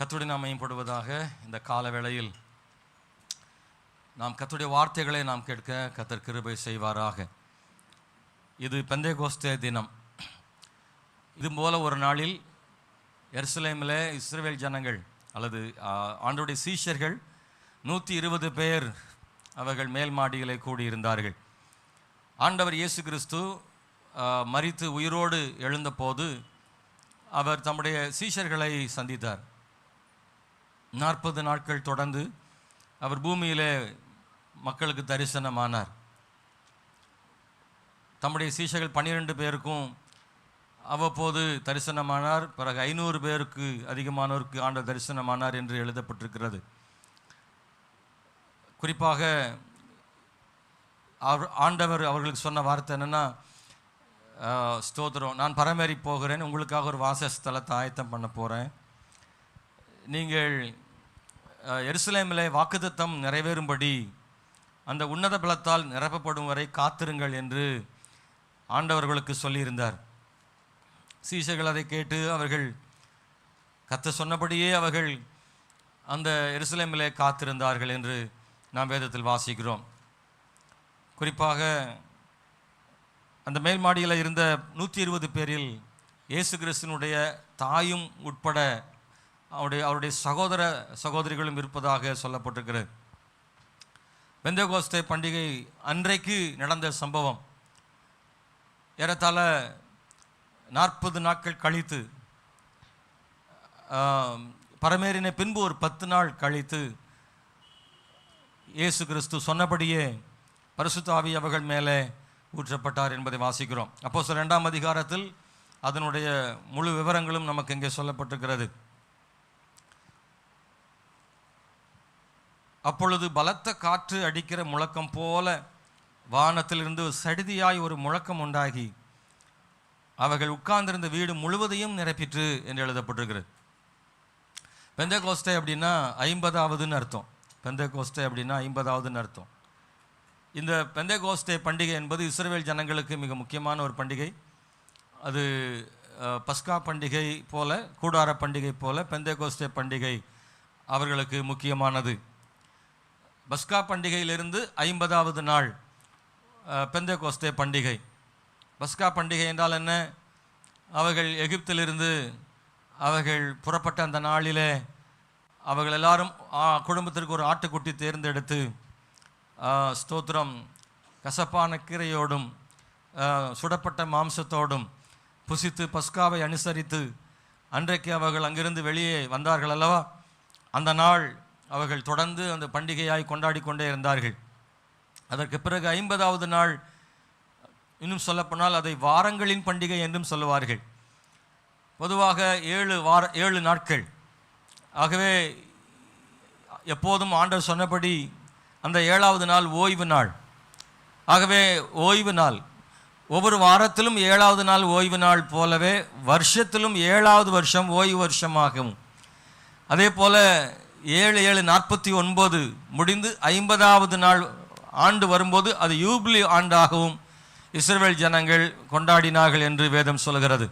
கர்த்தருடைய நாமம் மகிமைப்படுவதாக. இந்த கால வேளையில் நாம் கர்த்தருடைய வார்த்தைகளை நாம் கேட்க கர்த்தர் கிருபை செய்வாராக. இது பெந்தேகோஸ்தே தினம். இது போல ஒரு நாளில் எருசலேமில் இஸ்ரவேல் ஜனங்கள் அல்லது ஆண்டவருடைய சீஷர்கள் 120 பேர் அவர்கள் மேல் மாடிகளை கூடியிருந்தார்கள். ஆண்டவர் இயேசு கிறிஸ்து மரித்து உயிரோடு எழுந்தபோது அவர் தம்முடைய சீஷர்களை சந்தித்தார். 40 நாட்கள் தொடர்ந்து அவர் பூமியிலே மக்களுக்கு தரிசனமானார். தம்முடைய சீஷர்கள் 12 பேருக்கும் அவ்வப்போது தரிசனமானார். பிறகு 500 பேருக்கு அதிகமானோருக்கு ஆண்டவர் தரிசனமானார் என்று எழுதப்பட்டிருக்கிறது. குறிப்பாக ஆண்டவர் அவர்களுக்கு சொன்ன வார்த்தை என்னென்னா, ஸ்தோத்திரம், நான் பரமேறி போகிறேன், உங்களுக்காக ஒரு வாசஸ்தலத்தை ஆயத்தம் பண்ண போகிறேன், நீங்கள் எருசலேமிலே வாக்குத்தத்தம் நிறைவேறும்படி அந்த உன்னத பலத்தால் நிரப்பப்படும் வரை காத்திருங்கள் என்று ஆண்டவர்களுக்கு சொல்லியிருந்தார். சீஷர்கள் அதை கேட்டு அவர்கள் கர்த்தர் சொன்னபடியே அவர்கள் அந்த எருசலேமிலே காத்திருந்தார்கள் என்று நாம் வேதத்தில் வாசிக்கிறோம். குறிப்பாக அந்த மேல் மாடியில் இருந்த 120 பேரில் இயேசு கிறிஸ்துவினுடைய தாயும் உட்பட அவருடைய சகோதர சகோதரிகளும் இருப்பதாக சொல்லப்பட்டிருக்கிறது. பெந்தேகோஸ்தே பண்டிகை அன்றைக்கு நடந்த சம்பவம். ஏறத்தாழ 40 நாட்கள் கழித்து, பரமேறின பின்பு ஒரு 10 நாள் கழித்து இயேசு கிறிஸ்து சொன்னபடியே பரிசுத்த ஆவி அவர்கள் மேலே ஊற்றப்பட்டார் என்பதை வாசிக்கிறோம். அப்போஸ்தலர் 2ஆம் அதிகாரத்தில் அதனுடைய முழு விவரங்களும் நமக்கு இங்கே சொல்லப்பட்டிருக்கிறது. அப்பொழுது பலத்த காற்று அடிக்கிற முழக்கம் போல வானத்திலிருந்து சடிதியாய் ஒரு முழக்கம் உண்டாகி அவர்கள் உட்கார்ந்திருந்த வீடு முழுவதையும் நிரப்பிற்று என்று எழுதப்பட்டிருக்கிறது. பெந்தேகோஸ்தே அப்படின்னா 50ஆவதுன்னு அர்த்தம். பெந்தேகோஸ்தே அப்படின்னா 50ஆவதுன்னு அர்த்தம். இந்த பெந்தேகோஸ்தே பண்டிகை என்பது இஸ்ரவேல் ஜனங்களுக்கு மிக முக்கியமான ஒரு பண்டிகை. அது பஸ்கா பண்டிகை போல, கூடார பண்டிகை போல பெந்தேகோஸ்தே பண்டிகை அவர்களுக்கு முக்கியமானது. பஸ்கா பண்டிகையிலிருந்து 50ஆவது நாள் பெந்தேகோஸ்தே பண்டிகை. பஸ்கா பண்டிகை என்றால் என்ன? அவர்கள் எகிப்திலிருந்து அவர்கள் புறப்பட்ட அந்த நாளிலே அவர்கள் எல்லாரும் குடும்பத்திற்கு ஒரு ஆட்டுக்குட்டி தேர்ந்தெடுத்து, ஸ்தோத்திரம், கசப்பான கீரையோடும் சுடப்பட்ட மாம்சத்தோடும் புசித்து பஸ்காவை அனுசரித்து அன்றைக்கு அவர்கள் அங்கிருந்து வெளியே வந்தார்கள் அல்லவா? அந்த நாள் அவர்கள் தொடர்ந்து அந்த பண்டிகையாய் கொண்டாடி கொண்டே இருந்தார்கள். அதற்கு பிறகு 50ஆவது நாள், இன்னும் சொல்லப்போனால் அதை வாரங்களின் பண்டிகை என்றும் சொல்லுவார்கள். பொதுவாக 7 நாட்கள். ஆகவே எப்போதும் ஆண்டவர் சொன்னபடி அந்த 7ஆவது நாள் ஓய்வு நாள். ஆகவே ஓய்வு நாள், ஒவ்வொரு வாரத்திலும் 7ஆவது நாள் ஓய்வு நாள் போலவே வருஷத்திலும் 7ஆவது வருஷம் ஓய்வு வருஷமாகவும், அதே போல் 7/7/49 முடிந்து 50ஆவது நாள் ஆண்டு வரும்போது அது யூபிலி ஆண்டாகவும் இஸ்ரவேல் ஜனங்கள் கொண்டாடினார்கள் என்று வேதம் சொல்கிறது.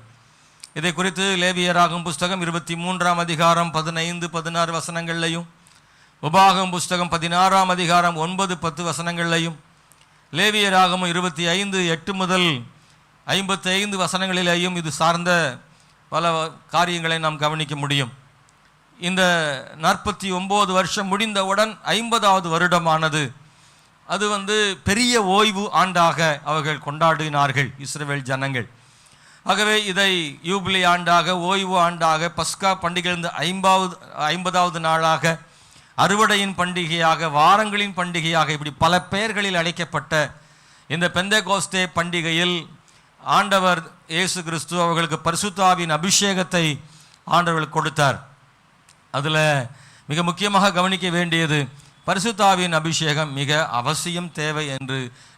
இதை குறித்து லேவியராகும் புஸ்தகம் 23ஆம் அதிகாரம் 15-16 வசனங்கள்லையும், உபாகம் புஸ்தகம் 16ஆம் அதிகாரம் 9-10 வசனங்கள்லையும், லேவியராகும் 25:8 முதல் 55 வசனங்களிலேயும் இது சார்ந்த பல காரியங்களை நாம் கவனிக்க முடியும். இந்த 49 வருஷம் முடிந்தவுடன் 50ஆவது வருடமானது அது பெரிய ஓய்வு ஆண்டாக அவர்கள் கொண்டாடினார்கள் இஸ்ரவேல் ஜனங்கள். ஆகவே இதை யூபிலி ஆண்டாக, ஓய்வு ஆண்டாக, பஸ்கா பண்டிகையிலிருந்து 50ஆவது நாளாக, அறுவடையின் பண்டிகையாக, வாரங்களின் பண்டிகையாக, இப்படி பல பெயர்களில் அழைக்கப்பட்ட இந்த பெந்தேகோஸ்தே பண்டிகையில் ஆண்டவர் இயேசு கிறிஸ்து அவர்களுக்கு பரிசுத்த ஆவியின் அபிஷேகத்தை ஆண்டவர்களுக்கு கொடுத்தார். அதில் மிக முக்கியமாக கவனிக்க வேண்டியது, பரிசுத்த ஆவியின் அபிஷேகம் மிக அவசியம், தேவை என்று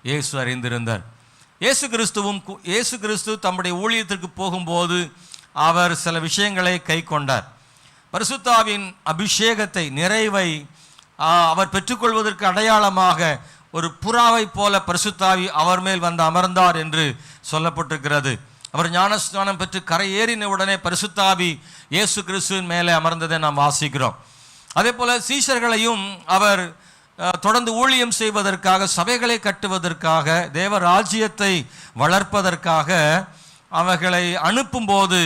இயேசு அறிந்திருந்தார். இயேசு கிறிஸ்து தம்முடைய ஊழியத்திற்கு போகும்போது அவர் சில விஷயங்களை கை கொண்டார். பரிசுத்த ஆவியின் அபிஷேகத்தை, நிறைவை அவர் பெற்றுக்கொள்வதற்கு அடையாளமாக ஒரு புறாவை போல பரிசுத்த ஆவி அவர் மேல் வந்து அமர்ந்தார் என்று சொல்லப்பட்டிருக்கிறது. அவர் ஞானஸ்நானம் பெற்று கரையேறின உடனே பரிசுத்த ஆவி இயேசு கிறிஸ்துவின் மேலே அமர்ந்ததை நாம் வாசிக்கிறோம். அதே போல சீஷர்களையும் அவர் தொடர்ந்து ஊழியம் செய்வதற்காக, சபைகளை கட்டுவதற்காக, தேவ ராஜ்யத்தை வளர்ப்பதற்காக அவர்களை அனுப்பும்போது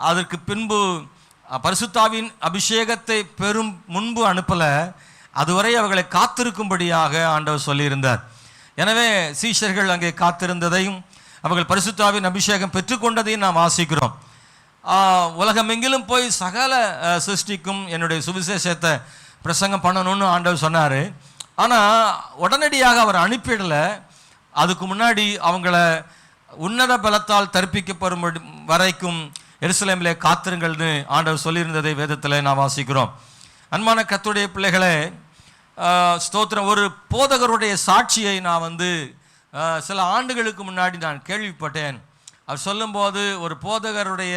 அதற்கு பின்பு பரிசுத்தாவின் அபிஷேகத்தை பெறும் முன்பு அனுப்பல, அதுவரை அவர்களை காத்திருக்கும்படியாக ஆண்டவர் சொல்லியிருந்தார். எனவே சீஷர்கள் அங்கே காத்திருந்ததையும் அவர்கள் பரிசுத்தாவின் அபிஷேகம் பெற்றுக்கொண்டதையும் நாம் வாசிக்கிறோம். உலகமெங்கிலும் போய் சகல சிருஷ்டிக்கும் என்னுடைய சுவிசேஷத்தை பிரசங்கம் பண்ணணும்னு ஆண்டவர் சொன்னார். ஆனால் உடனடியாக அவர் அனுப்பிடலை. அதுக்கு முன்னாடி அவங்கள உன்னத பலத்தால் தரிப்பிக்கப்படும் வரைக்கும் எருசலேமிலே காத்திருங்கள்னு ஆண்டவர் சொல்லியிருந்ததை வேதத்தில் நான் வாசிக்கிறோம். அன்பான கர்த்தருடைய பிள்ளைகளே, ஸ்தோத்திரம். ஒரு போதகருடைய சாட்சியை நான் சில ஆண்டுகளுக்கு முன்னாடி நான் கேள்விப்பட்டேன். அவர் சொல்லும்போது ஒரு போதகருடைய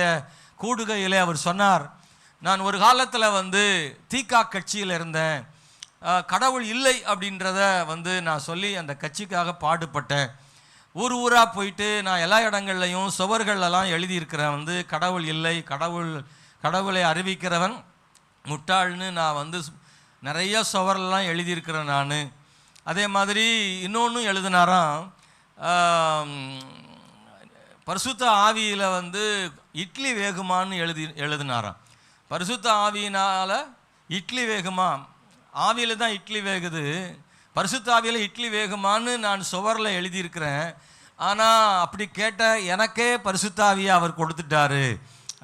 கூடுகையிலே அவர் சொன்னார், நான் ஒரு காலத்தில் தீகா கட்சியில் இருந்தேன். கடவுள் இல்லை அப்படின்றத நான் சொல்லி அந்த கட்சிக்காக பாடுபட்டேன். ஊர் ஊராக போயிட்டு நான் எல்லா இடங்கள்லையும் சுவர்களெல்லாம் எழுதியிருக்கிறேன், கடவுள் இல்லை, கடவுளை அறிவிக்கிறவன் முட்டாள்னு நான் நிறைய சுவரெல்லாம் எழுதியிருக்கிறேன் நான். அதே மாதிரி இன்னொன்றும் எழுதினாராம், பரிசுத்த ஆவியில் இட்லி வேகுமான்னு எழுதினாராம். பரிசுத்த ஆவியினால் இட்லி வேகுமா? ஆவியில் தான் இட்லி வேகுது, பரிசுத்த ஆவியில் இட்லி வேகுமான்னு நான் சுவரில் எழுதியிருக்கிறேன். ஆனால் அப்படி கேட்ட எனக்கே பரிசுத்த ஆவியை அவர் கொடுத்துட்டாரு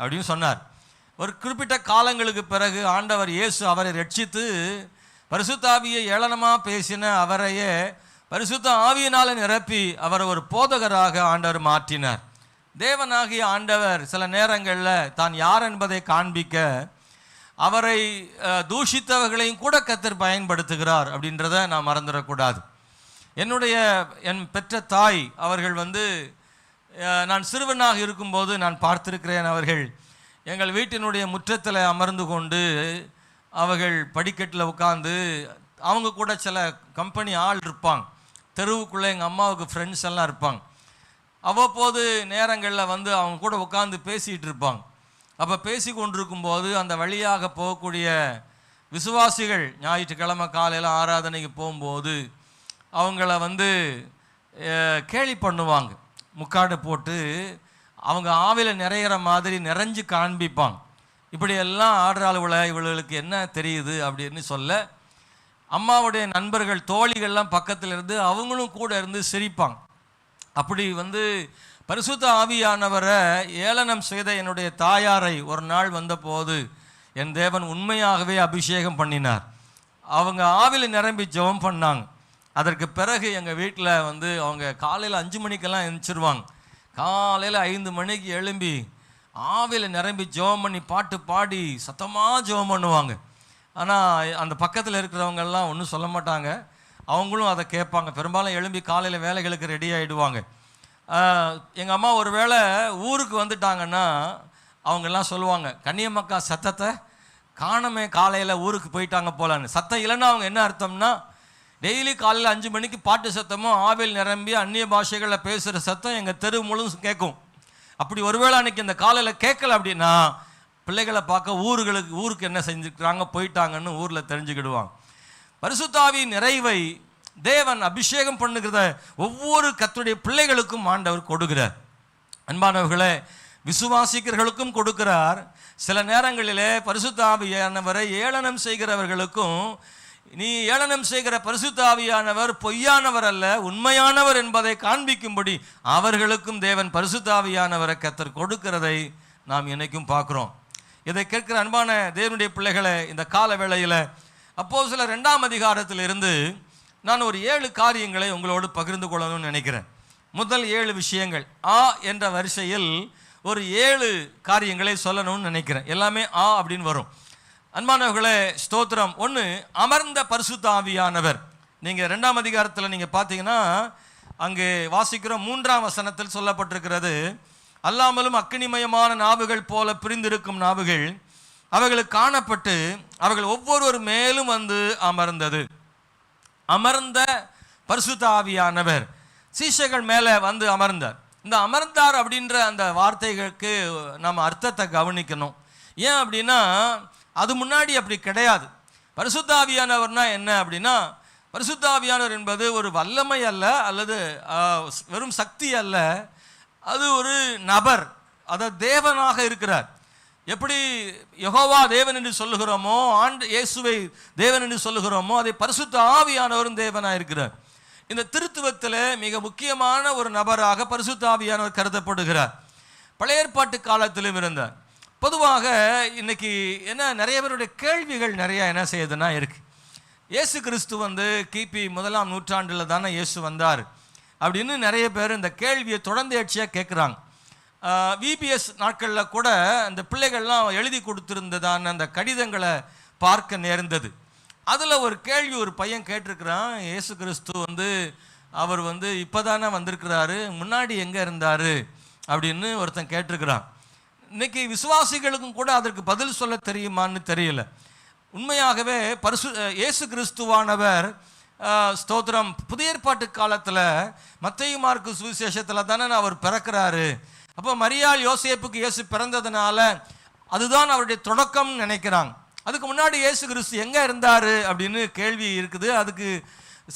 அப்படின்னு சொன்னார். ஒரு குறிப்பிட்ட காலங்களுக்கு பிறகு ஆண்டவர் இயேசு அவரை ரட்சித்து பரிசுத்த ஆவியை ஏளனமாக பேசின அவரையே பரிசுத்த ஆவியினால் நிரப்பி அவரை ஒரு போதகராக ஆண்டவர் மாற்றினார். தேவனாகிய ஆண்டவர் சில நேரங்களில் தான் யார் என்பதை காண்பிக்க அவரை தூஷித்தவர்களையும் கூட கர்த்தர் பயன்படுத்துகிறார் அப்படின்றத நான் மறந்துடக்கூடாது. என் பெற்ற தாய் அவர்கள் நான் சிறுவனாக இருக்கும்போது நான் பார்த்திருக்கிறேன். அவர்கள் எங்கள் வீட்டினுடைய முற்றத்தில் அமர்ந்து கொண்டு அவர்கள் படிக்கட்டில் உட்காந்து அவங்க கூட சில கம்பெனி ஆள் இருப்பாங்க. தெருவுக்குள்ளே எங்கள் அம்மாவுக்கு ஃப்ரெண்ட்ஸ் எல்லாம் இருப்பாங்க. அவ்வப்போது நேரங்களில் அவங்க கூட உட்காந்து பேசிகிட்டு இருப்பாங்க. அப்போ பேசி கொண்டிருக்கும்போது அந்த வழியாக போகக்கூடிய விசுவாசிகள் ஞாயிற்றுக்கிழமை காலையில் ஆராதனைக்கு போகும்போது அவங்கள கேலி பண்ணுவாங்க. முக்காடு போட்டு அவங்க ஆவியில் நிறையிற மாதிரி நிறைஞ்சு காண்பிப்பாங்க. இப்படியெல்லாம் ஆடுற இவளுக்கு என்ன தெரியுது அப்படின்னு சொல்ல, அம்மாவுடைய நண்பர்கள் தோழிகள்லாம் பக்கத்தில் இருந்து அவங்களும் கூட இருந்து சிரிப்பாங்க. அப்படி பரிசுத்த ஆவியானவரை ஏளனம் செய்த என்னுடைய தாயாரை ஒரு நாள் வந்தபோது என் தேவன் உண்மையாகவே அபிஷேகம் பண்ணினார். அவங்க ஆவியில் நிரம்பி ஜெபம் பண்ணாங்க. அதற்கு பிறகு எங்கள் வீட்டில் அவங்க காலையில் 5 மணிக்கெல்லாம் எழுந்திருவாங்க. காலையில் 5 மணிக்கு எழும்பி ஆவியில் நிரம்பி ஜெபம் பண்ணி பாட்டு பாடி சத்தமாக ஜெபம் பண்ணுவாங்க. ஆனால் அந்த பக்கத்தில் இருக்கிறவங்கெல்லாம் ஒன்றும் சொல்ல மாட்டாங்க, அவங்களும் அதை கேட்பாங்க. பெரும்பாலும் எழும்பி காலையில் வேலைகளுக்கு ரெடி ஆகிடுவாங்க. எங்கள் அம்மா ஒரு வேளை ஊருக்கு வந்துட்டாங்கன்னா அவங்கெல்லாம் சொல்லுவாங்க, கன்னியம்மக்கா சத்தத்தை காணமே, காலையில் ஊருக்கு போயிட்டாங்க போலான்னு. சத்தம் இல்லைன்னா அவங்க என்ன அர்த்தம்னா, டெய்லி காலையில் 5 மணிக்கு பாட்டு சத்தமும் ஆவியில் நிரம்பி அந்நிய பாஷைகளில் பேசுகிற சத்தம் எங்கள் தெரு முழுதும் கேட்கும். அப்படி ஒருவேளை அன்றைக்கி இந்த காலையில் கேட்கல அப்படின்னா பிள்ளைகளை பார்க்க ஊருக்கு என்ன செஞ்சுக்கிறாங்க போயிட்டாங்கன்னு ஊரில் தெரிஞ்சுக்கிடுவாங்க. பரிசுத்த ஆவியின் நிறைவை தேவன் அபிஷேகம் பண்ணுகிறத ஒவ்வொரு கர்த்தருடைய பிள்ளைகளுக்கும் ஆண்டவர் கொடுக்கிறார். அன்பானவர்களே, விசுவாசிக்கிறவர்களுக்கும் கொடுக்கிறார். சில நேரங்களிலே பரிசுத்த ஆவியானவரை ஏளனம் செய்கிறவர்களுக்கும், நீ ஏளனம் செய்கிற பரிசுத்த ஆவியானவர் பொய்யானவர் அல்ல உண்மையானவர் என்பதை காண்பிக்கும்படி அவர்களுக்கும் தேவன் பரிசுத்த ஆவியானவரை கர்த்தர் கொடுக்கிறதை நாம் என்னைக்கும் பார்க்குறோம். இதை கேட்கிற அன்பான தேவனுடைய பிள்ளைகளை, இந்த கால வேளையில் அப்போஸ்தலர் 2ஆம் அதிகாரத்திலிருந்து நான் ஒரு 7 காரியங்களை உங்களோடு பகிர்ந்து கொள்ளணும்னு நினைக்கிறேன். முதல் 7 விஷயங்கள் ஆ என்ற வரிசையில் ஒரு 7 காரியங்களை சொல்லணும்னு நினைக்கிறேன். எல்லாமே ஆ அப்படின்னு வரும். அன்பானவர்களே, ஸ்தோத்திரம். 1, அமர்ந்த பரிசுத்த ஆவியானவர். நீங்கள் 2ஆம் அதிகாரத்தில் நீங்கள் பார்த்தீங்கன்னா அங்கே வாசிக்கிற 3ஆம் வசனத்தில் சொல்லப்பட்டிருக்கிறது, அல்லாமலும் அக்கினிமயமான நாவுகள் போல பிரிந்திருக்கும் நாவுகள் அவர்களுக்கு காணப்பட்டு அவர்கள் ஒவ்வொருவர் மேலும் அமர்ந்தது. அமர்ந்த பரிசுத்த ஆவியானவர் சீஷர்கள் மேலே அமர்ந்தார். இந்த அமர்ந்தார் அப்படின்ற அந்த வார்த்தைகளுக்கு நம்ம அர்த்தத்தை கவனிக்கணும். ஏன் அப்படின்னா அது முன்னாடி அப்படி கிடையாது. பரிசுத்த ஆவியானவர்னா என்ன அப்படின்னா, பரிசுத்த ஆவியானவர் என்பது ஒரு வல்லமை அல்ல, அல்லது வெறும் சக்தி அல்ல, அது ஒரு நபர், அதாவது தேவனாக இருக்கிறார். எப்படி யெகோவா தேவன் என்று சொல்லுகிறோமோ, இயேசுவை தேவன் என்று சொல்லுகிறோமோ, அதை பரிசுத்த ஆவியானவரும் தேவனாக இருக்கிறார். இந்த திருத்துவத்தில் மிக முக்கியமான ஒரு நபராக பரிசுத்த ஆவியானவர் கருதப்படுகிறார். பழைய ஏற்பாட்டு காலத்திலும் இருந்தார். பொதுவாக இன்னைக்கு என்ன, நிறைய பேருடைய கேள்விகள் நிறைய என்ன செய்யுதுன்னா இருக்கு. இயேசு கிறிஸ்து கிபி 1ஆம் நூற்றாண்டில் தானே இயேசு வந்தார் அப்படின்னு நிறைய பேர் இந்த கேள்வியை தொடர்ந்து எட்சியாக கேட்குறாங்க. விபிஎஸ் நாட்களில் கூட அந்த பிள்ளைகள்லாம் எழுதி கொடுத்துருந்ததான அந்த கடிதங்களை பார்க்க நேர்ந்தது. அதில் ஒரு கேள்வி ஒரு பையன் கேட்டிருக்கிறான், இயேசு கிறிஸ்து அவர் இப்போ தானே வந்திருக்கிறாரு, முன்னாடி எங்கே இருந்தார் அப்படின்னு ஒருத்தன் கேட்டிருக்கிறான். இன்னைக்கு விசுவாசிகளுக்கும் கூட அதற்கு பதில் சொல்ல தெரியுமான்னு தெரியல. உண்மையாகவே இயேசு கிறிஸ்துவானவர் ஸ்தோத்திரம் புதிய ஏற்பாட்டு காலத்தில் மத்தேயு மார்க்கு சுவிசேஷத்தில் தானே அவர் பிறக்கிறாரு. அப்போ மரியாள் யோசேப்புக்கு இயேசு பிறந்ததுனால அதுதான் அவருடைய தொடக்கம் நினைக்கிறாங்க. அதுக்கு முன்னாடி இயேசு கிறிஸ்து எங்கே இருந்தார் அப்படின்னு கேள்வி இருக்குது. அதுக்கு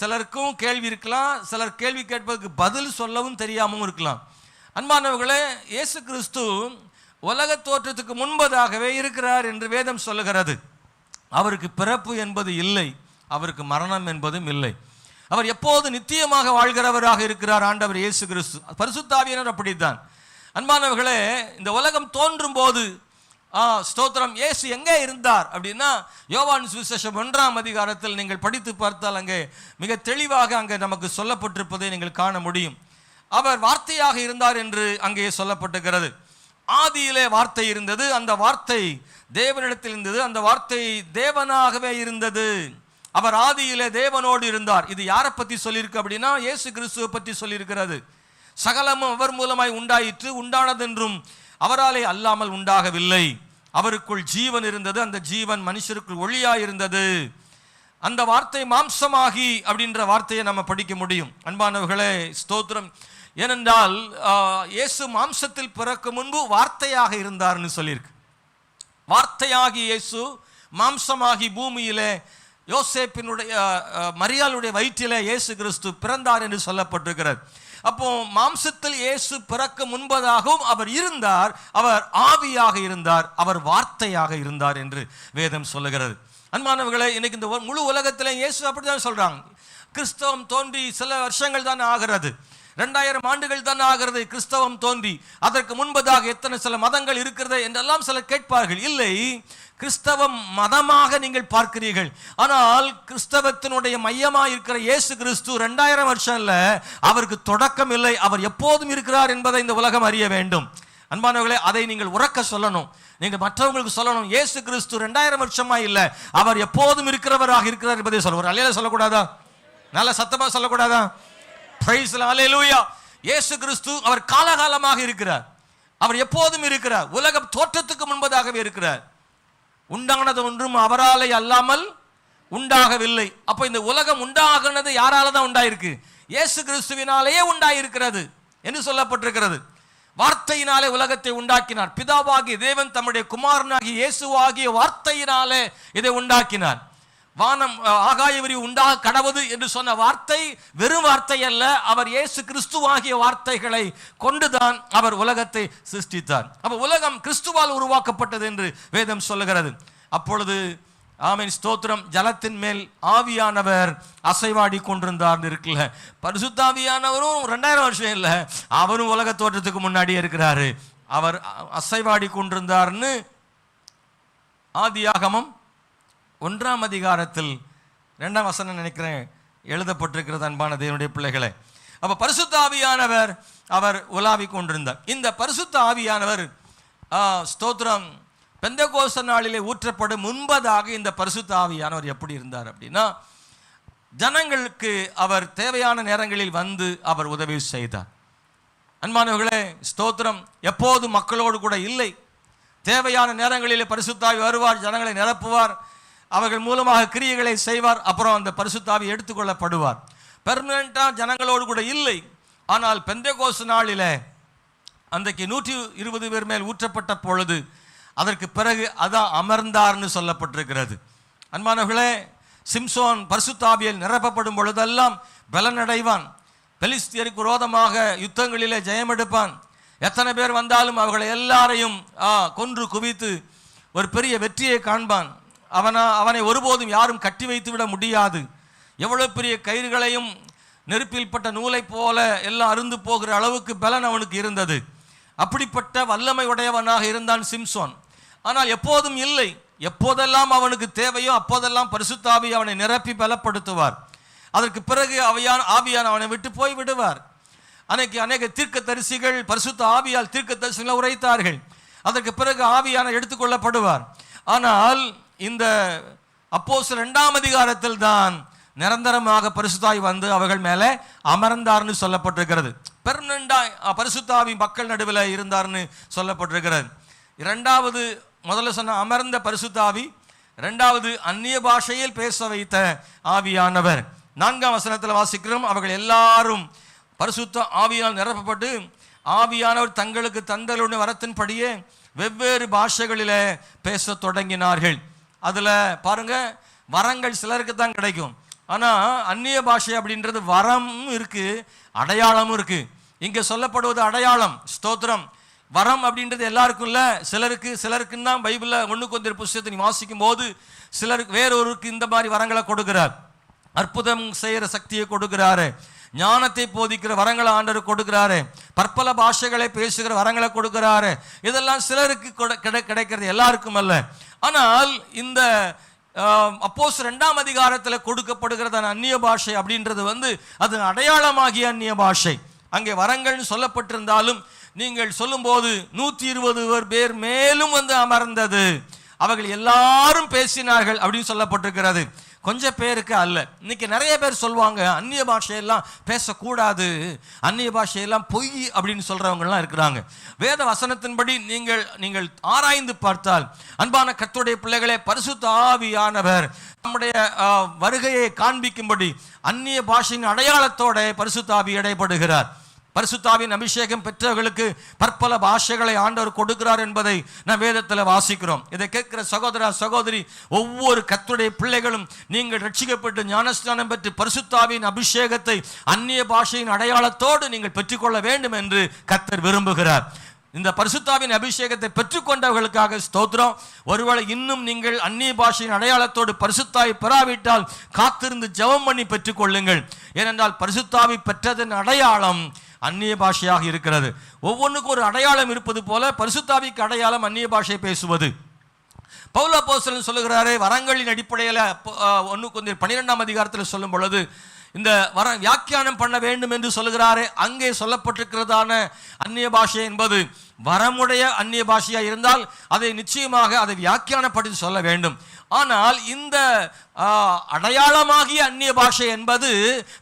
சிலருக்கும் கேள்வி இருக்கலாம், சிலர் கேள்வி கேட்பதற்கு பதில் சொல்லவும் தெரியாமல் இருக்கலாம். அன்பானவர்களே, இயேசு கிறிஸ்து உலக தோற்றத்துக்கு முன்பதாகவே இருக்கிறார் என்று வேதம் சொல்லுகிறது. அவருக்கு பிறப்பு என்பது இல்லை, அவருக்கு மரணம் என்பதும் இல்லை. அவர் எப்போது நித்தியமாக வாழ்கிறவராக இருக்கிறார் ஆண்டவர் இயேசு கிறிஸ்து. பரிசுத்த ஆவியானவர் அப்படித்தான். அன்பானவர்களே, இந்த உலகம் தோன்றும் போது ஸ்தோத்திரம் இயேசு எங்கே இருந்தார் அப்படின்னா, யோவான் சுவிசேஷம் 1ஆம் அதிகாரத்தில் நீங்கள் படித்து பார்த்தால் அங்கே மிக தெளிவாக அங்கே நமக்கு சொல்லப்பட்டிருப்பதை நீங்கள் காண முடியும். அவர் வார்த்தையாக இருந்தார் என்று அங்கே சொல்லப்பட்டிருக்கிறது. ஆதியிலே வார்த்தை இருந்தது, அந்த வார்த்தை தேவனிடத்தில் இருந்தது, அந்த வார்த்தை தேவனாகவே இருந்தது. அவர் ஆதியிலே தேவனோடு இருந்தார். இது யாரை பற்றி சொல்லியிருக்கு அப்படின்னா, இயேசு கிறிஸ்துவை பற்றி சொல்லியிருக்கிறது. சகலமும் அவர் மூலமாய் உண்டாயிற்று, உண்டானதென்றும் அவராலே அல்லாமல் உண்டாகவில்லை. அவருக்குள் ஜீவன் இருந்தது, அந்த ஜீவன் மனுஷருக்குள் ஒளியாய் இருந்தது. அந்த வார்த்தை மாம்சமாகி அப்படின்ற வார்த்தையை நம்ம படிக்க முடியும். அன்பானவர்களே ஸ்தோத்திரம். ஏனென்றால் இயேசு மாம்சத்தில் பிறக்க முன்பு வார்த்தையாக இருந்தார்னு சொல்லியிருக்கு. வார்த்தையாகி இயேசு மாம்சமாகி பூமியிலே யோசேப்பினுடைய மரியாளுடைய வயிற்றிலே இயேசு கிறிஸ்து பிறந்தார் என்று சொல்லப்பட்டிருக்கிறது. அப்போ மாம்சத்தில் இயேசு பிறக்க முன்பதாகவும் அவர் இருந்தார், அவர் ஆவியாக இருந்தார், அவர் வார்த்தையாக இருந்தார் என்று வேதம் சொல்லுகிறது. அன்பானவர்களே, இன்னைக்கு இந்த முழு உலகத்தில் இயேசு அப்படிதான் சொல்றாங்க. கிறிஸ்தவம் தோன்றி சில வருஷங்கள் தான் ஆகிறது, 2000 ஆண்டுகள் தான் ஆகிறது கிறிஸ்தவம் தோன்றி. அதற்கு முன்பதாக எத்தனை சில மதங்கள் இருக்கிறது என்றெல்லாம் சிலர் கேட்பார்கள். இல்லை, கிறிஸ்தவம் மதமாக நீங்கள் பார்க்கிறீர்கள், ஆனால் கிறிஸ்தவத்தினுடைய மையமாக இருக்கிற இயேசு கிறிஸ்து 2000 வருஷம் இல்லை, அவருக்கு தொடக்கம் இல்லை, அவர் எப்போதும் இருக்கிறார் என்பதை இந்த உலகம் அறிய வேண்டும். அன்பானவர்களே, அதை நீங்கள் உறக்க சொல்லணும், நீங்கள் மற்றவங்களுக்கு சொல்லணும். இயேசு கிறிஸ்து 2000 வருஷமா இல்லை, அவர் எப்போதும் இருக்கிறவராக இருக்கிறார் என்பதை சொல்லுவார். அல்லேலூயா சொல்லக்கூடாதா? நல்ல சத்தமா சொல்லக்கூடாதா? பிரைஸ் தி லார்ட், அல்லேலூயா. இயேசு கிறிஸ்து அவர் காலகாலமாக இருக்கிறார், அவர் எப்போதும் இருக்கிறார், உலகம் தோற்றத்துக்கு முன்பதாகவே இருக்கிறார். உண்டானது ஒன்றும் அவராலே அல்லாமல் உண்டாகவில்லை. அப்போ இந்த உலகம் உண்டாகினது யாரால தான் உண்டாயிருக்கு? இயேசு கிறிஸ்துவினாலேயே உண்டாயிருக்கிறது என்று சொல்லப்பட்டிருக்கிறது. வார்த்தையினாலே உலகத்தை உண்டாக்கினார். பிதாவாகிய தேவன் தம்முடைய குமாரனாகிய இயேசுவாகிய வார்த்தையினாலே இதை உண்டாக்கினார். வானம் ஆகாய விரிவு உண்டாக கடவுது என்று சொன்ன வார்த்தை வெறும் வார்த்தை அல்ல, அவர் இயேசு கிறிஸ்துவாகிய வார்த்தைகளை கொண்டுதான் அவர் உலகத்தை சிருஷ்டித்தார். அப்ப உலகம் கிறிஸ்துவால் உருவாக்கப்பட்டது என்று வேதம் சொல்லுகிறது. அப்பொழுது ஆமென் ஸ்தோத்திரம், ஜலத்தின் மேல் ஆவியானவர் அசைவாடி கொண்டிருந்தார் இருக்குல்ல. பரிசுத்த ஆவியானவரும் 2000 வருஷம் இல்லை, அவரும் உலக தோற்றத்துக்கு முன்னாடியே இருக்கிறாரு. அவர் அசைவாடி கொண்டிருந்தார்னு ஆதியாகமம் 1ஆம் அதிகாரத்தில் 2ஆம் வசனம் நினைக்கிறேன் எழுதப்பட்டிருக்கிறது. அன்பான தேவனுடைய பிள்ளைகளை, அப்ப பரிசுத்த ஆவியானவர் அவர் உலாவி கொண்டிருந்தார். இந்த பரிசுத்த ஆவியானவர் ஸ்தோத்திரம் பெந்தெகோஸ்து நாளிலே ஊற்றப்படும் முன்பதாக இந்த பரிசுத்த ஆவியானவர் எப்படி இருந்தார் அப்படின்னா, ஜனங்களுக்கு அவர் தேவையான நேரங்களில் வந்து அவர் உதவி செய்தார். அன்பானவர்களே ஸ்தோத்திரம், எப்போது மக்களோடு கூட இல்லை, தேவையான நேரங்களிலே பரிசுத்த ஆவி வருவார், ஜனங்களை நிரப்புவார், அவர்கள் மூலமாக கிரியைகளை செய்வார், அப்புறம் அந்த பரிசுத்த ஆவி எடுத்துக்கொள்ளப்படுவார். பெர்மனண்டா ஜனங்களோடு கூட இல்லை. ஆனால் பெந்தெகோஸ்து நாளிலே அன்றைக்கு 120 பேர் மேல் ஊற்றப்பட்ட பொழுது அதற்கு பிறகு அதான் அமர்ந்தார்னு சொல்லப்பட்டிருக்கிறது. அன்பானவர்களே, சிம்சோன் பரிசுத்த ஆவியால் நிரப்பப்படும் பொழுதெல்லாம் பலனடைவான். பெலிஸ்தியருக்கு விரோதமாக யுத்தங்களிலே ஜெயமெடுப்பான். எத்தனை பேர் வந்தாலும் அவர்களை எல்லாரையும் கொன்று குவித்து ஒரு பெரிய வெற்றியை காண்பான். அவனை ஒருபோதும் யாரும் கட்டி வைத்து விட முடியாது. எவ்வளவு பெரிய கயிறுகளையும் நெருப்பில் பட்ட நூலை போல எல்லாம் அருந்து போகிற அளவுக்கு பலன் அவனுக்கு இருந்தது. அப்படிப்பட்ட வல்லமை உடையவனாக இருந்தான் சிம்சோன். ஆனால் எப்போதும் இல்லை, எப்போதெல்லாம் அவனுக்கு தேவையோ அப்போதெல்லாம் பரிசுத்த ஆவி அவனை நிரப்பி பலப்படுத்துவார். அதற்கு பிறகு ஆவியான அவனை விட்டு போய் விடுவார். அநேக தீர்க்க தரிசிகள் பரிசுத்த ஆவியால் தீர்க்க தரிசிகளை உரைத்தார்கள். அதற்கு பிறகு ஆவியான எடுத்துக்கொள்ளப்படுவார். ஆனால் இந்த அப்போஸ்தலர் 2ஆம் அதிகாரத்தில் தான் நிரந்தரமாக பரிசுத்தாவி வந்து அவர்கள் மேலே அமர்ந்தார்னு சொல்லப்பட்டிருக்கிறது. பெர்மனண்டாய் பரிசுத்தாவி மக்கள் நடுவில் இருந்தார்னு சொல்லப்பட்டிருக்கிறது. இரண்டாவது, முதல்ல சொன்ன அமர்ந்த பரிசுத்தாவி, இரண்டாவது அந்நிய பாஷையில் பேச வைத்த ஆவியானவர். 4ஆம் வசனத்தில் வாசிக்கிறோம், அவர்கள் எல்லாரும் பரிசுத்த ஆவியால் நிரப்பப்பட்டு ஆவியானவர் தங்களுக்கு தந்தலுடைய வரத்தின்படியே வெவ்வேறு பாஷைகளில் பேச தொடங்கினார்கள். அதில் பாருங்க, வரங்கள் சிலருக்கு தான் கிடைக்கும். ஆனால் அந்நிய பாஷை அப்படின்றது வரமும் இருக்கு, அடையாளமும் இருக்கு. இங்கே சொல்லப்படுவது அடையாளம், ஸ்தோத்திரம். வரம் அப்படின்றது எல்லாருக்கும் இல்லை, சிலருக்குன்னு தான் பைபிளில் 1 கொரிந்தியர் புத்தகத்தை நீ வாசிக்கும் போது சிலருக்கு வேறொருக்கு இந்த மாதிரி வரங்களை கொடுக்கிறார். அற்புதம் செய்கிற சக்தியை கொடுக்கிறாரு, ஞானத்தை போதிக்கிற வரங்களை ஆண்டவர் கொடுக்கிறாரு, பற்பல பாஷைகளை பேசுகிற வரங்களை கொடுக்கிறாரு. இதெல்லாம் சிலருக்கு கிடைக்கிறது, எல்லாருக்கும் அல்ல. ஆனால் இந்த அப்போஸ்தலர் 2ஆம் அதிகாரத்தில் கொடுக்கப்படுகிறது அந்நிய பாஷை அப்படின்றது அது அடையாளமாகிய அந்நிய பாஷை. அங்கே வரங்கள்னு சொல்லப்பட்டிருந்தாலும் நீங்கள் சொல்லும்போது 120 பேர் மேலும் அமர்ந்தது, அவர்கள் எல்லாரும் பேசினார்கள் அப்படின்னு சொல்லப்பட்டிருக்கிறது. கொஞ்சம் பேருக்கு அல்ல. இன்னைக்கு நிறைய பேர் சொல்லுவாங்க அந்நிய பாஷையெல்லாம் பேசக்கூடாது, அந்நிய பாஷையெல்லாம் பொய் அப்படின்னு சொல்றவங்கலாம் இருக்கிறாங்க. வேத வசனத்தின்படி நீங்கள் ஆராய்ந்து பார்த்தால் அன்பான கர்த்தருடைய பிள்ளைகளே, பரிசுத்த ஆவியானவர் நம்முடைய வருகையை காண்பிக்கும்படி அந்நிய பாஷையின் அடையாளத்தோட பரிசுத்த ஆவி இடைப்படுகிறார். பரிசுத்தாவின் அபிஷேகம் பெற்றவர்களுக்கு பற்பல பாஷைகளை ஆண்டவர் கொடுக்கிறார் என்பதை நாம் வேதத்தில் வாசிக்கிறோம். இதை கேட்கிற சகோதர சகோதரி, ஒவ்வொரு கர்த்தருடைய பிள்ளைகளும் நீங்கள் ரட்சிக்கப்பட்டு ஞானஸ்நானம் பெற்று பரிசுத்தாவின் அபிஷேகத்தை அந்நிய பாஷையின் அடையாளத்தோடு நீங்கள் பெற்றுக்கொள்ள வேண்டும் என்று கர்த்தர் விரும்புகிறார். இந்த பரிசுத்தாவின் அபிஷேகத்தை பெற்றுக்கொண்டவர்களுக்காக ஸ்தோத்திரம். ஒருவேளை இன்னும் நீங்கள் அந்நிய பாஷையின் அடையாளத்தோடு பரிசுத்தாவி பெறாவிட்டால் காத்திருந்து ஜெபம் பண்ணி பெற்றுக்கொள்ளுங்கள். ஏனென்றால் பரிசுத்தாவி பெற்றதன் அடையாளம் அந்நிய பாஷையாக இருக்கிறது. ஒவ்வொன்றுக்கும் ஒரு அடையாளம் இருப்பது போல பரிசுத்தாவிக்கு அடையாளம் அந்நிய பாஷை பேசுவது. பவுல் அப்போஸ்தலன் சொல்லுகிறாரே, வரங்களின் அடிப்படையில் 1 கொரிந்தியர் 12ஆம் அதிகாரத்தில் சொல்லும் பொழுது இந்த வியாக்கியானம் பண்ண வேண்டும் என்று சொல்லுகிறாரே, அங்கே சொல்லப்பட்டிருக்கிறதான அந்நிய பாஷை என்பது வரமுடைய அந்நிய பாஷையா இருந்தால் அதை நிச்சயமாக அதை வியாக்கியானப்படுத்தி சொல்ல வேண்டும். ஆனால் இந்த அடையாளமாகிய அந்நிய பாஷை என்பது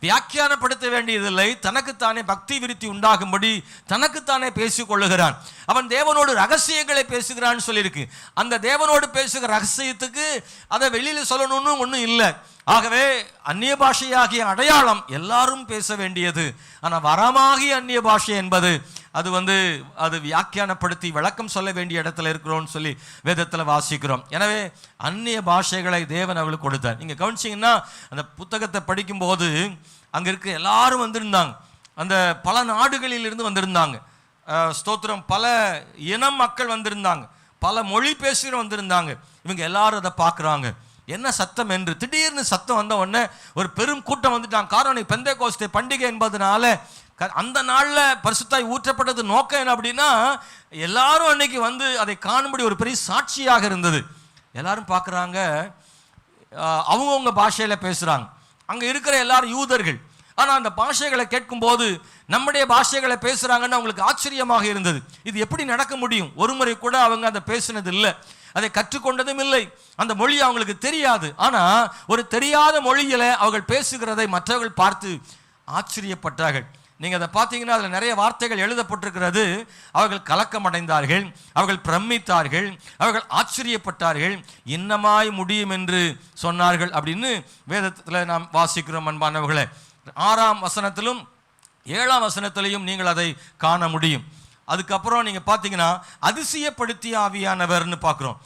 வியாக்கியானப்படுத்த வேண்டியதில்லை. தனக்குத்தானே பக்தி விருத்தி உண்டாகும்படி தனக்குத்தானே பேசிக் கொள்ளுகிறான். அவன் தேவனோடு ரகசியங்களை பேசுகிறான்னு சொல்லியிருக்கு. அந்த தேவனோடு பேசுகிற ரகசியத்துக்கு அதை வெளியில் சொல்லணும்னு ஒன்றும் இல்லை. ஆகவே அந்நிய பாஷையாகிய அடையாளம் எல்லாரும் பேச வேண்டியது. ஆனால் வரமாகிய அந்நிய பாஷை என்பது அது வியாக்கியானப்படுத்தி விளக்கம் சொல்ல வேண்டிய இடத்துல இருக்கிறோம்னு சொல்லி வேதத்தில் வாசிக்கிறோம். எனவே அந்நிய பாஷைகளை தேவன் அவளுக்கு கொடுத்தார். நீங்கள் கவனிச்சிங்கன்னா அந்த புத்தகத்தை படிக்கும்போது அங்கே இருக்க எல்லாரும் வந்திருந்தாங்க, அந்த பல நாடுகளிலிருந்து வந்திருந்தாங்க. ஸ்தோத்திரம். பல இனம் மக்கள் வந்திருந்தாங்க, பல மொழி பேசுகிற வந்திருந்தாங்க. இவங்க எல்லாரும் அதை பார்க்குறாங்க, என்ன சத்தம் என்று. திடீர்னு சத்தம் வந்த உடனே ஒரு பெரும் கூட்டம் வந்துட்டாங்க. காரணம் பெந்தேகோஸ்தே பண்டிகை என்பதனால அந்த நாளில் பரிசுத்தாய் ஊற்றப்பட்டது நோக்கம் என்ன அப்படின்னா, எல்லாரும் அன்னைக்கு அதை காணும்படி ஒரு பெரிய சாட்சியாக இருந்தது. எல்லாரும் பார்க்குறாங்க, அவங்கவுங்க பாஷையில் பேசுகிறாங்க. அங்கே இருக்கிற எல்லாரும் யூதர்கள். ஆனால் அந்த பாஷைகளை கேட்கும்போது நம்முடைய பாஷைகளை பேசுகிறாங்கன்னு அவங்களுக்கு ஆச்சரியமாக இருந்தது. இது எப்படி நடக்க முடியும்? ஒரு முறை கூட அவங்க அதை பேசினது இல்லை, அதை கற்றுக்கொண்டதும் இல்லை, அந்த மொழி அவங்களுக்கு தெரியாது. ஆனால் ஒரு தெரியாத மொழியில் அவர்கள் பேசுகிறதை மற்றவர்கள் பார்த்து ஆச்சரியப்பட்டார்கள். நீங்கள் அதை பார்த்தீங்கன்னா அதில் நிறைய வார்த்தைகள் எழுதப்பட்டிருக்கிறது. அவர்கள் கலக்கம் அடைந்தார்கள், அவர்கள் பிரமித்தார்கள், அவர்கள் ஆச்சரியப்பட்டார்கள், இன்னமாய் முடியும் என்று சொன்னார்கள் அப்படின்னு வேதத்தில் நாம் வாசிக்கிறோம். அன்பானவர்களே, 6ஆம் வசனத்திலும் 7ஆம் வசனத்திலையும் நீங்கள் அதை காண முடியும். அதுக்கப்புறம் நீங்கள் பார்த்தீங்கன்னா அதிசயப்படுத்திய ஆவியானவர்னு பார்க்குறோம்.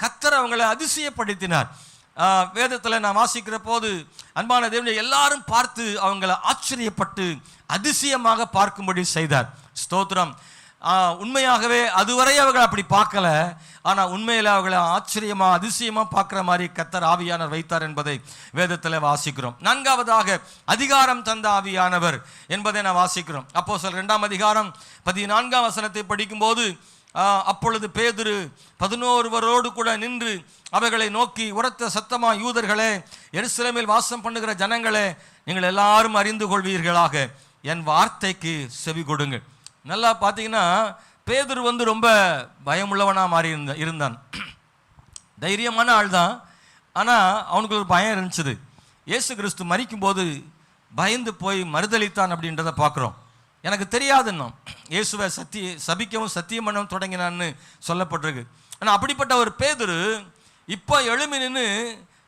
கர்த்தர் அவங்களை அதிசயப்படுத்தினார். வேதத்தில் நான் வாசிக்கிற போது அன்பான தேவனை எல்லாரும் பார்த்து அவங்களை ஆச்சரியப்பட்டு அதிசயமாக பார்க்கும்படி செய்தார். ஸ்தோத்திரம். உண்மையாகவே அதுவரை அவர்கள் அப்படி பார்க்கல, ஆனால் உண்மையில் அவர்களை ஆச்சரியமாக அதிசயமாக பார்க்குற மாதிரி கர்த்தர் ஆவியானவர் வைத்தார் என்பதை வேதத்தில் வாசிக்கிறோம். 4வதாக அதிகாரம் தந்த ஆவியானவர் என்பதை நான் வாசிக்கிறோம். அப்போஸ்தலர் 2ஆம் அதிகாரம் 14ஆம் வசனத்தை படிக்கும்போது, அப்பொழுது பேதுரு 11 கூட நின்று அவைகளை நோக்கி உரத்த சத்தமா, யூதர்களே, எருசலேமில் வாசம் பண்ணுகிற ஜனங்களே, நீங்கள் எல்லாரும் அறிந்து கொள்வீர்களாக, என் வார்த்தைக்கு செவி கொடுங்க. நல்லா பார்த்தீங்கன்னா பேதுரு ரொம்ப பயமுள்ளவனாக மாறி இருந்தான். தைரியமான ஆள் தான், ஆனால் அவனுக்கு ஒரு பயம் இருந்துச்சு. இயேசு கிறிஸ்து மரிக்கும் போது பயந்து போய் மறுதளித்தான் அப்படின்றத பார்க்குறோம். எனக்கு தெரியாதுன்னும் இயேசுவை சபிக்கவும் சத்தியம் பண்ணவும் தொடங்கினான்னு சொல்லப்பட்டிருக்கு. ஆனால் அப்படிப்பட்ட ஒரு பேதுரு இப்போ எழுமி நின்று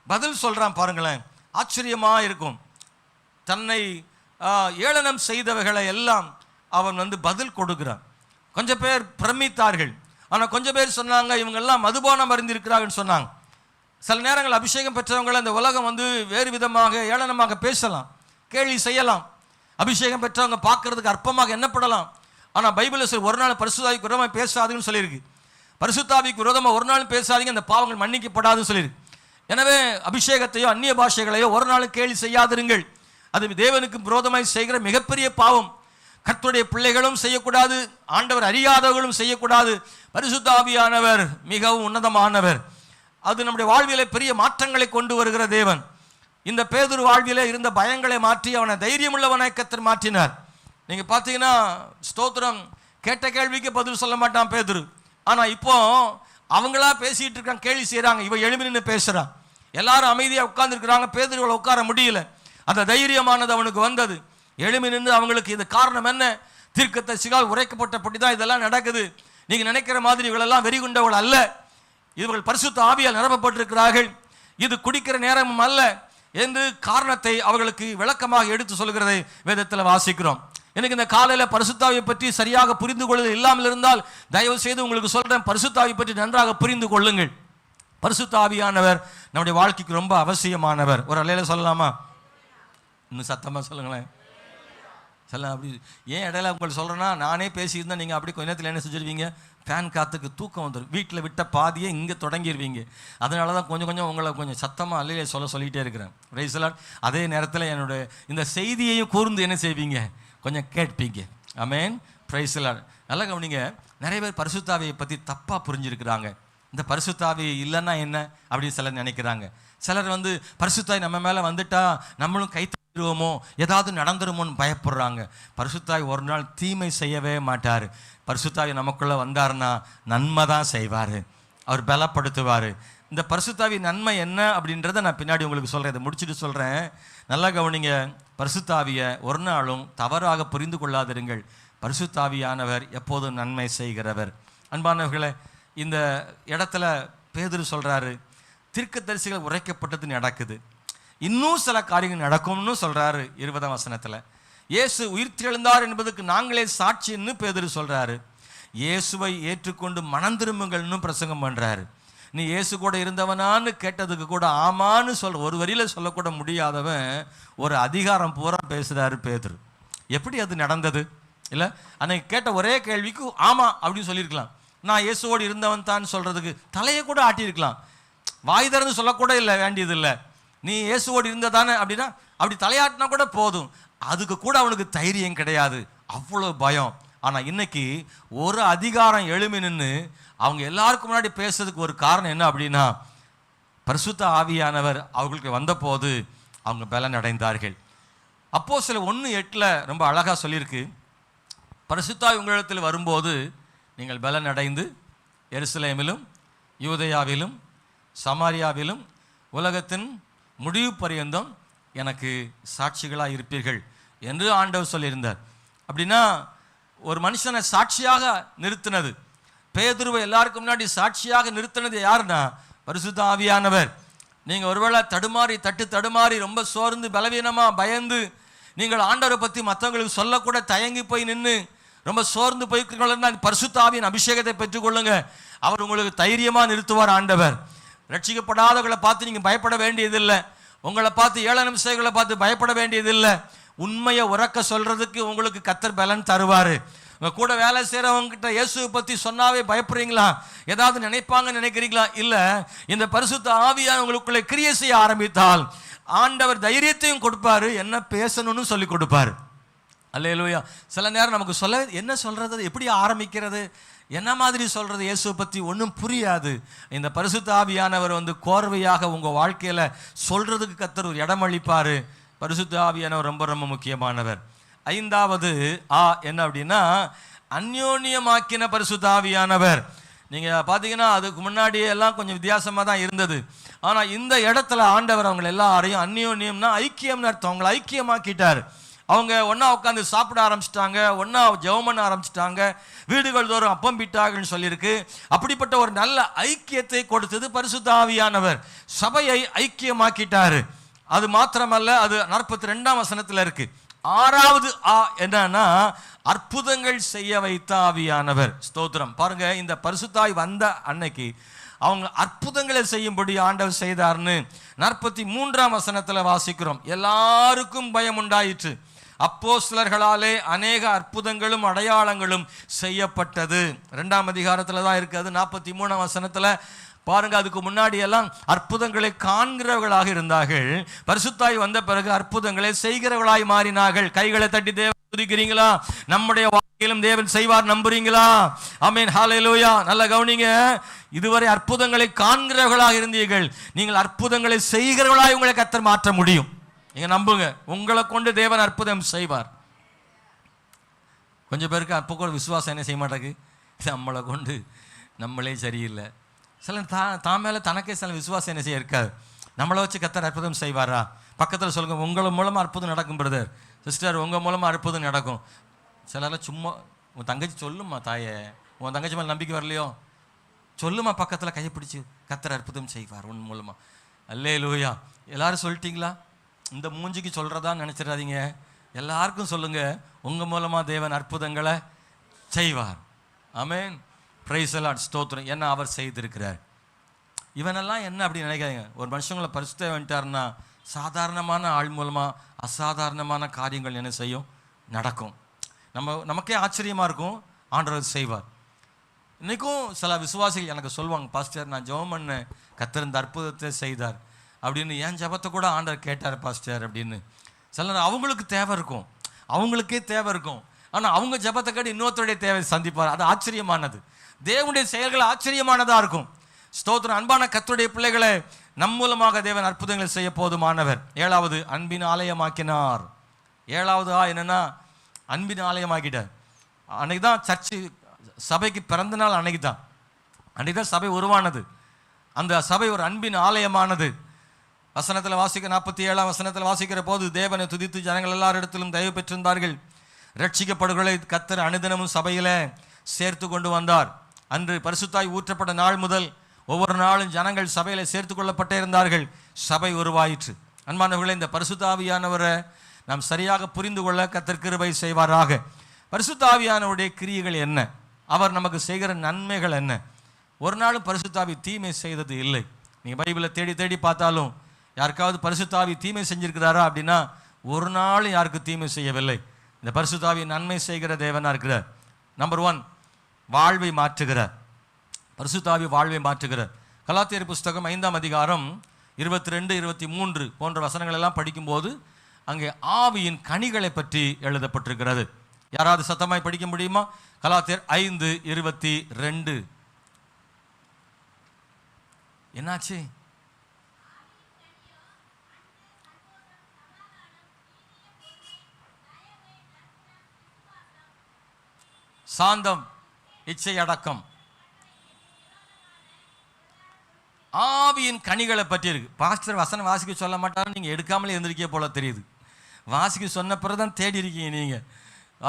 பதில் சொல்கிறான் பாருங்களேன். ஆச்சரியமாக இருக்கும். தன்னை ஏளனம் செய்தவைகளை எல்லாம் அவன் பதில் கொடுக்கிறான். கொஞ்சம் பேர் பிரமித்தார்கள். ஆனால் கொஞ்சம் பேர் சொன்னாங்க இவங்கெல்லாம் மதுபானம் அறிந்திருக்கிறார்கள் சொன்னாங்க. சில நேரங்கள் அபிஷேகம் பெற்றவங்களை அந்த உலகம் வேறு விதமாக ஏளனமாக பேசலாம், கேலி செய்யலாம். அபிஷேகம் பெற்றவங்க பார்க்கறதுக்கு அற்பமாக எண்ணப்படலாம். ஆனால் பைபிளில் ஒரு நாள் பரிசுத்தாவிக்கு விரோதமாக பேசாதுன்னு சொல்லியிருக்கு. பரிசுத்தாவிக்கு விரோதமாக ஒரு நாளும் பேசாதீங்க, அந்த பாவங்கள் மன்னிக்கப்படாதுன்னு சொல்லியிருக்கு. எனவே அபிஷேகத்தையோ அந்நிய பாஷைகளையோ ஒரு நாளும் கேலி செய்யாதிருங்கள். அது தேவனுக்கு விரோதமாய் செய்கிற மிகப்பெரிய பாவம். கர்த்தருடைய பிள்ளைகளும் செய்யக்கூடாது, ஆண்டவர் அறியாதவர்களும் செய்யக்கூடாது. பரிசுத்த ஆவியானவர் மிகவும் உன்னதமானவர். அது நம்முடைய வாழ்விலே பெரிய மாற்றங்களை கொண்டு வருகிற தேவன். இந்த பேதுரு வாழ்விலே இருந்த பயங்களை மாற்றி அவனை தைரியமுள்ளவனாய் கர்த்தர் மாற்றினார். நீங்கள் பார்த்தீங்கன்னா ஸ்தோத்திரம், கேட்ட கேள்விக்கு பதில் சொல்ல மாட்டான் பேதுரு. ஆனால் இப்போ அவங்களா பேசிட்டு இருக்காங்க, கேள்வி செய்கிறாங்க. இவன் எழுமி நின்று பேசுகிறான். எல்லாரும் அமைதியாக உட்கார்ந்துருக்கிறாங்க. பேதுருவில் உட்கார முடியல. அந்த தைரியமானது அவனுக்கு வந்தது. எழுமி நின்று அவங்களுக்கு இது காரணம் என்ன? தீர்க்கதரிசியால் உரைக்கப்பட்டபடி தான் இதெல்லாம் நடக்குது. நீங்கள் நினைக்கிற மாதிரி இவங்களெல்லாம் வெறிகுண்டவர்கள் அல்ல. இவர்கள் பரிசுத்த ஆவியால் நிரப்பப்பட்டிருக்கிறார்கள். இது குடிக்கிற நேரமும் அல்ல என்று காரணத்தை அவர்களுக்கு விளக்கமாக எடுத்து சொல்கிறதை வேதத்தில் வாசிக்கிறோம். எனக்கு இந்த காலையில் பரிசுத்தாவியை பற்றி சரியாக புரிந்து கொள்வது இல்லாமல் இருந்தால் தயவு செய்து உங்களுக்கு சொல்கிறேன், பரிசுத்தாவியை பற்றி நன்றாக புரிந்து கொள்ளுங்கள். பரிசுத்த ஆவியானவர் நம்முடைய வாழ்க்கைக்கு ரொம்ப அவசியமானவர். ஒரு அலையில சொல்லலாமா? இன்னும் சத்தமாக சொல்லுங்களேன். சொல்லலாம். அப்படி ஏன் இடையில உங்களுக்கு சொல்கிறேன்னா, நானே பேசியிருந்தேன், நீங்கள் அப்படி கொஞ்ச நேரத்தில் என்ன செஞ்சுருவீங்க? ஃபேன் காற்றுக்கு தூக்கம் வந்துடும். வீட்டில் விட்ட பாதியை இங்கே தொடங்கிடுவீங்க. அதனால தான் கொஞ்சம் கொஞ்சம் உங்களை கொஞ்சம் சத்தமாக அல்லையே சொல்லிகிட்டே இருக்கிறேன். ரைஸ்லாட். அதே நேரத்தில் என்னுடைய இந்த செய்தியையும் கூர்ந்து என்ன செய்வீங்க? கொஞ்சம் கேட்பீங்க. ஆமென். பிரைஸ்லாட். நல்லா கவனிங்க. நிறைய பேர் பரிசுத்தாவியை பற்றி தப்பாக புரிஞ்சிருக்கிறாங்க. இந்த பரிசுத்தாவி இல்லைன்னா என்ன அப்படின்னு சிலர் நினைக்கிறாங்க. சிலர் பரிசுத்தாவி நம்ம மேலே வந்துட்டா நம்மளும் கை தருவோமோ, ஏதாவது நடந்துருமோன்னு பயப்படுறாங்க. பரிசுத்தாவி ஒரு நாள் தீமை செய்யவே மாட்டார். பரிசுத்தாவி நமக்குள்ளே வந்தார்னா நன்மை தான் செய்வார். அவர் பலப்படுத்துவார். இந்த பரிசுத்தாவி நன்மை என்ன அப்படின்றத நான் பின்னாடி உங்களுக்கு சொல்கிறேன். இதை முடிச்சுட்டு சொல்கிறேன். நல்லா கவனிங்க. பரிசுத்தாவியை ஒரு நாளும் தவறாக புரிந்து கொள்ளாதிருங்கள். பரிசுத்தாவியானவர் எப்போதும் நன்மை செய்கிறவர். அன்பானவர்களே, இந்த இடத்துல பேதுரு சொல்கிறாரு, தீர்க்கதரிசிகள் உரைக்கப்பட்டது நடக்குது, இன்னும் சில காரியங்கள் நடக்கும்னு சொல்கிறாரு. 20ஆம் வசனத்தில் இயேசு உயிர்த்தெழுந்தார் என்பதுக்கு நாங்களே சாட்சின்னு பேதுரு சொல்கிறாரு. இயேசுவை ஏற்றுக்கொண்டு மனம் திரும்புங்கள்னு பிரசங்கம் பண்ணுறாரு. நீ இயேசு கூட இருந்தவனான்னு கேட்டதுக்கு கூட ஆமான்னு ஒரு வரியில் சொல்லக்கூட முடியாதவன் ஒரு அதிகாரம் பூரா பேசுகிறாரு பேதுரு. எப்படி அது நடந்தது? இல்லை, அன்னைக்கு கேட்ட ஒரே கேள்விக்கு ஆமாம் அப்படின்னு சொல்லியிருக்கலாம். நான் இயேசுவோடு இருந்தவன் தான் சொல்கிறதுக்கு தலையை கூட ஆட்டியிருக்கலாம். வாய் திறந்து சொல்லக்கூட இல்லை, வேண்டியது இல்லை. நீ இயேசுவோடு இருந்ததானே அப்படின்னா அப்படி தலையாட்டினா கூட போதும். அதுக்கு கூட அவனுக்கு தைரியம் கிடையாது, அவ்வளோ பயம். ஆனால் இன்னைக்கு ஒரு அதிகாரம் எழுமி நின்று அவங்க எல்லாருக்கும் முன்னாடி பேசுறதுக்கு ஒரு காரணம் என்ன அப்படின்னா, பரிசுத்த ஆவியானவர் அவர்களுக்கு வந்தபோது அவங்க பலன் அடைந்தார்கள். அப்போஸ்தலர் 1:8 ரொம்ப அழகாக சொல்லியிருக்கு. பரிசுத்த ஆவி உங்களிடத்தில் வரும்போது நீங்கள் பலன் அடைந்து எருசலேமிலும் யூதேயாவிலும் சமாரியாவிலும் உலகத்தின் முடிவு பரியந்தம் எனக்கு சாட்சிகளாக இருப்பீர்கள் என்று ஆண்டவர் சொல்லியிருந்தார். அப்படின்னா ஒரு மனுஷனை சாட்சியாக நிறுத்தினது, பேதுருவை எல்லாருக்கும் முன்னாடி சாட்சியாக நிறுத்தினது யாருன்னா பரிசுத்த ஆவியானவர். நீங்கள் ஒருவேளை தடுமாறி ரொம்ப சோர்ந்து பலவீனமாக பயந்து நீங்கள் ஆண்டவரை பற்றி மற்றவங்களுக்கு சொல்லக்கூட தயங்கி போய் நின்று ரொம்ப சோர்ந்து போய்க்கிறீங்கன்னா பரிசுத்த ஆவியின் அபிஷேகத்தை பெற்றுக்கொள்ளுங்க. அவர் உங்களுக்கு தைரியமாக நிறுத்துவார் ஆண்டவர். ரட்சிக்கப்படாதவர்களை பார்த்து நீங்கள் பயப்பட வேண்டியதில்லை. உங்களை பார்த்து ஏளனம் செய்களை பார்த்து பயப்பட வேண்டியதில்லை. உண்மையை உறக்க சொல்றதுக்கு உங்களுக்கு கர்த்தர் பலன் தருவார். உங்கள் கூட வேலை செய்கிறவங்ககிட்ட இயேசுவை பற்றி சொன்னாவே பயப்படுறீங்களா? ஏதாவது நினைப்பாங்கன்னு நினைக்கிறீங்களா? இல்லை. இந்த பரிசுத்த ஆவியானவர் உங்களுக்குள்ளே கிரியை செய்ய ஆரம்பித்தால் ஆண்டவர் தைரியத்தையும் கொடுப்பாரு, என்ன பேசணும்னு சொல்லி கொடுப்பாரு. அல்லேலூயா. சில நேரம் நமக்கு சொல்ல என்ன சொல்றது, எப்படி ஆரம்பிக்கிறது, என்ன மாதிரி சொல்றது, இயேசுவை பற்றி ஒன்றும் புரியாது. இந்த பரிசுத்த ஆவியானவர் கோர்வையாக உங்கள் வாழ்க்கையில் சொல்றதுக்கு கர்த்தர் ஒரு இடம் அளிப்பார். பரிசுத்த ஆவியானவர் ரொம்ப ரொம்ப முக்கியமானவர். ஐந்தாவது என்ன அப்படின்னா, அந்யோன்யமாக்கின பரிசுத்த ஆவியானவர். நீங்கள் பார்த்தீங்கன்னா அதுக்கு முன்னாடியே எல்லாம் கொஞ்சம் வித்தியாசமாக தான் இருந்தது. ஆனால் இந்த இடத்துல ஆண்டவர் அவங்களை எல்லாரையும், அந்யோன்யம்னா ஐக்கியம்னு அர்த்தம், அவங்களை ஐக்கியமாக்கிட்டார். அவங்க ஒன்றா உட்காந்து சாப்பிட ஆரம்பிச்சிட்டாங்க, ஒன்றா ஜெபம் பண்ண ஆரம்பிச்சிட்டாங்க, வீடுகள் தோறும் அப்பம் பிட்டாங்கன்னு சொல்லியிருக்கு. அப்படிப்பட்ட ஒரு நல்ல ஐக்கியத்தை கொடுத்தது பரிசுத்த ஆவியானவர். சபையை ஐக்கியமாக்கிட்டாரு. அது மாத்திரமல்ல, அது 42ஆம் வசனத்தில் இருக்கு. ஆறாவது என்னன்னா, அற்புதங்கள் செய்ய வைத்த ஆவியானவர். ஸ்தோத்திரம். பாருங்க, இந்த பரிசுத்தாய் வந்த அன்னைக்கு அவங்க அற்புதங்களை செய்யும்படி ஆண்டவர் செய்தார்னு 43ஆம் வசனத்தில் வாசிக்கிறோம். எல்லாருக்கும் பயம் உண்டாயிற்று. அப்போஸ்தலர்களாலே அநேக அற்புதங்களும் அடையாளங்களும் செய்யப்பட்டது. 2ஆம் அதிகாரத்தில் தான் இருக்குது. 43ஆம் வசனத்தில் பாருங்க, அதுக்கு முன்னாடி எல்லாம் அற்புதங்களை காண்கிறவர்களாக இருந்தார்கள். பரிசுத்தாய் வந்த பிறகு அற்புதங்களை செய்கிறவர்களாய் மாறினார்கள். கைகளை தட்டி தேவன் துதிக்கிறீங்களா? நம்முடைய வாழ்க்கையிலும் தேவன் செய்வார் நம்புறீங்களா? ஆமென், ஹல்லேலூயா. நல்ல கவனிங்க. இதுவரை அற்புதங்களை காண்கிறவர்களாக இருந்தீர்கள், நீங்கள் அற்புதங்களை செய்கிறவர்களாய் உங்களை கர்த்தர் மாற்ற முடியும். நீங்க நம்புங்க, உங்களை கொண்டு தேவன் அற்புதம் செய்வார். கொஞ்சம் பேருக்கு அப்போ கூட விசுவாசம் என்ன செய்ய மாட்டாங்க, நம்மளை கொண்டு நம்மளே சரியில்லை. சில தான் மேலே தனக்கே சில விசுவாசம் என்ன செய்ய இருக்காது. நம்மளை வச்சு கர்த்தர் அற்புதம் செய்வாரா? பக்கத்தில் சொல்லுங்க, உங்கள் மூலமாக அற்புதம் நடக்கும் பிரதர், சிஸ்டர், உங்கள் மூலமாக அற்புதம் நடக்கும். சிலரெல்லாம் சும்மா, உன் தங்கச்சி சொல்லுமா, தாயே, உன் தங்கச்சி மேலே நம்பிக்கை வரலையோ சொல்லுமா, பக்கத்தில் கையை பிடிச்சி கர்த்தர் அற்புதம் செய்வார் உன் மூலமாக. அல்லேலூயா. எல்லாரும் சொல்லிட்டீங்களா? இந்த மூஞ்சிக்கு சொல்கிறதா நினச்சிடாதீங்க. எல்லாருக்கும் சொல்லுங்கள், உங்கள் மூலமாக தேவன் அற்புதங்களை செய்வார். ஆமென், பிரைஸ் தி லார்ட். ஸ்தோத்திரம். என்ன அவர் செய்திருக்கிறார். இவனெல்லாம் என்ன அப்படி நினைக்காதீங்க. ஒரு மனுஷங்களை பரிசுத்த வந்துட்டாருன்னா சாதாரணமான ஆள் மூலமாக அசாதாரணமான காரியங்கள் என்ன செய்யும், நடக்கும். நமக்கே ஆச்சரியமாக இருக்கும், ஆண்டவர் செய்வார். இன்றைக்கும் சில விசுவாசிகள் எனக்கு சொல்லுவாங்க, பாஸ்டர், நான் ஜெபம் பண்ணேன், கர்த்தர் இந்த அற்புதத்தை செய்தார் அப்படின்னு. என் ஜெபத்தை கூட ஆண்டவர் கேட்டார் பாஸ்டர் அப்படின்னு. சிலர் அவங்களுக்கு தேவை இருக்கும், அவங்களுக்கே தேவை இருக்கும். ஆனால் அவங்க ஜெபத்தை கேட்டு இன்னொருத்தருடைய தேவை சந்திப்பார். அது ஆச்சரியமானது. தேவனுடைய செயல்கள் ஆச்சரியமானதாக இருக்கும். ஸ்தோத்திரம். அன்பான கர்த்தருடைய பிள்ளைகளை, நம் மூலமாக தேவன் அற்புதங்களை செய்ய போதுமானவர். 7வது, அன்பின் ஆலயமாக்கினார். 7வது என்னன்னா, அன்பின் ஆலயமாக்கிட்டார். அன்னைக்கு தான் சர்ச்சு, சபைக்கு பிறந்த நாள் அன்னைக்கு தான் சபை உருவானது. அந்த சபை ஒரு அன்பின் ஆலயமானது. வசனத்தில் வாசிக்க 47ஆம் வசனத்தில் வாசிக்கிற போது, தேவனை துதித்து ஜனங்கள் எல்லாரிடத்திலும் தயவு பெற்றிருந்தார்கள். ரட்சிக்கப்படுகளை கர்த்தர் அனுதினமும் சபையில சேர்த்து கொண்டு வந்தார். அன்று பரிசுத்தாய் ஊற்றப்பட்ட நாள் முதல் ஒவ்வொரு நாளும் ஜனங்கள் சபையில சேர்த்து கொள்ளப்பட்டே இருந்தார்கள். சபை உருவாயிற்று. அன்பானவர்களே, இந்த பரிசுத்த ஆவியானவரை நாம் சரியாக புரிந்து கொள்ள கர்த்தர் கிருபை செய்வாராக. பரிசுத்த ஆவியானவருடைய கிரியைகள் என்ன, அவர் நமக்கு செய்கிற நன்மைகள் என்ன? ஒரு நாளும் பரிசுத்த ஆவி தீமை செய்தது இல்லை. நீங்கள் பைபிளை தேடி தேடி பார்த்தாலும் யாருக்காவது பரிசுத்த ஆவி தீமை செஞ்சிருக்கிறாரா அப்படின்னா ஒரு நாளும் யாருக்கு தீமை செய்யவில்லை. இந்த பரிசுத்த ஆவி நன்மை செய்கிற தேவனாக இருக்கிறார். நம்பர் 1, வாழ்வை மாற்றுகிறார். பரிசுத்த ஆவி வாழ்வை மாற்றுகிறார். கலாத்தியர் புஸ்தகம் 5ஆம் அதிகாரம் 22, 23 போன்ற வசனங்கள் எல்லாம் படிக்கும்போது அங்கே ஆவியின் கனிகளை பற்றி எழுதப்பட்டிருக்கிறது. யாராவது சத்தமாய் படிக்க முடியுமா? கலாத்தியர் 5:22. என்னாச்சு? சாந்தம், இச்சை அடக்கம், ஆவியின் கனிகளை பற்றி இருக்கு. பாஸ்டர் வசனம் வாசிக்க சொல்ல மாட்டாலும் நீங்கள் எடுக்காமலே இருந்திருக்கே போல தெரியுது. வாசிக்க சொன்ன பிறகுதான் தேடி இருக்கீங்க நீங்கள்.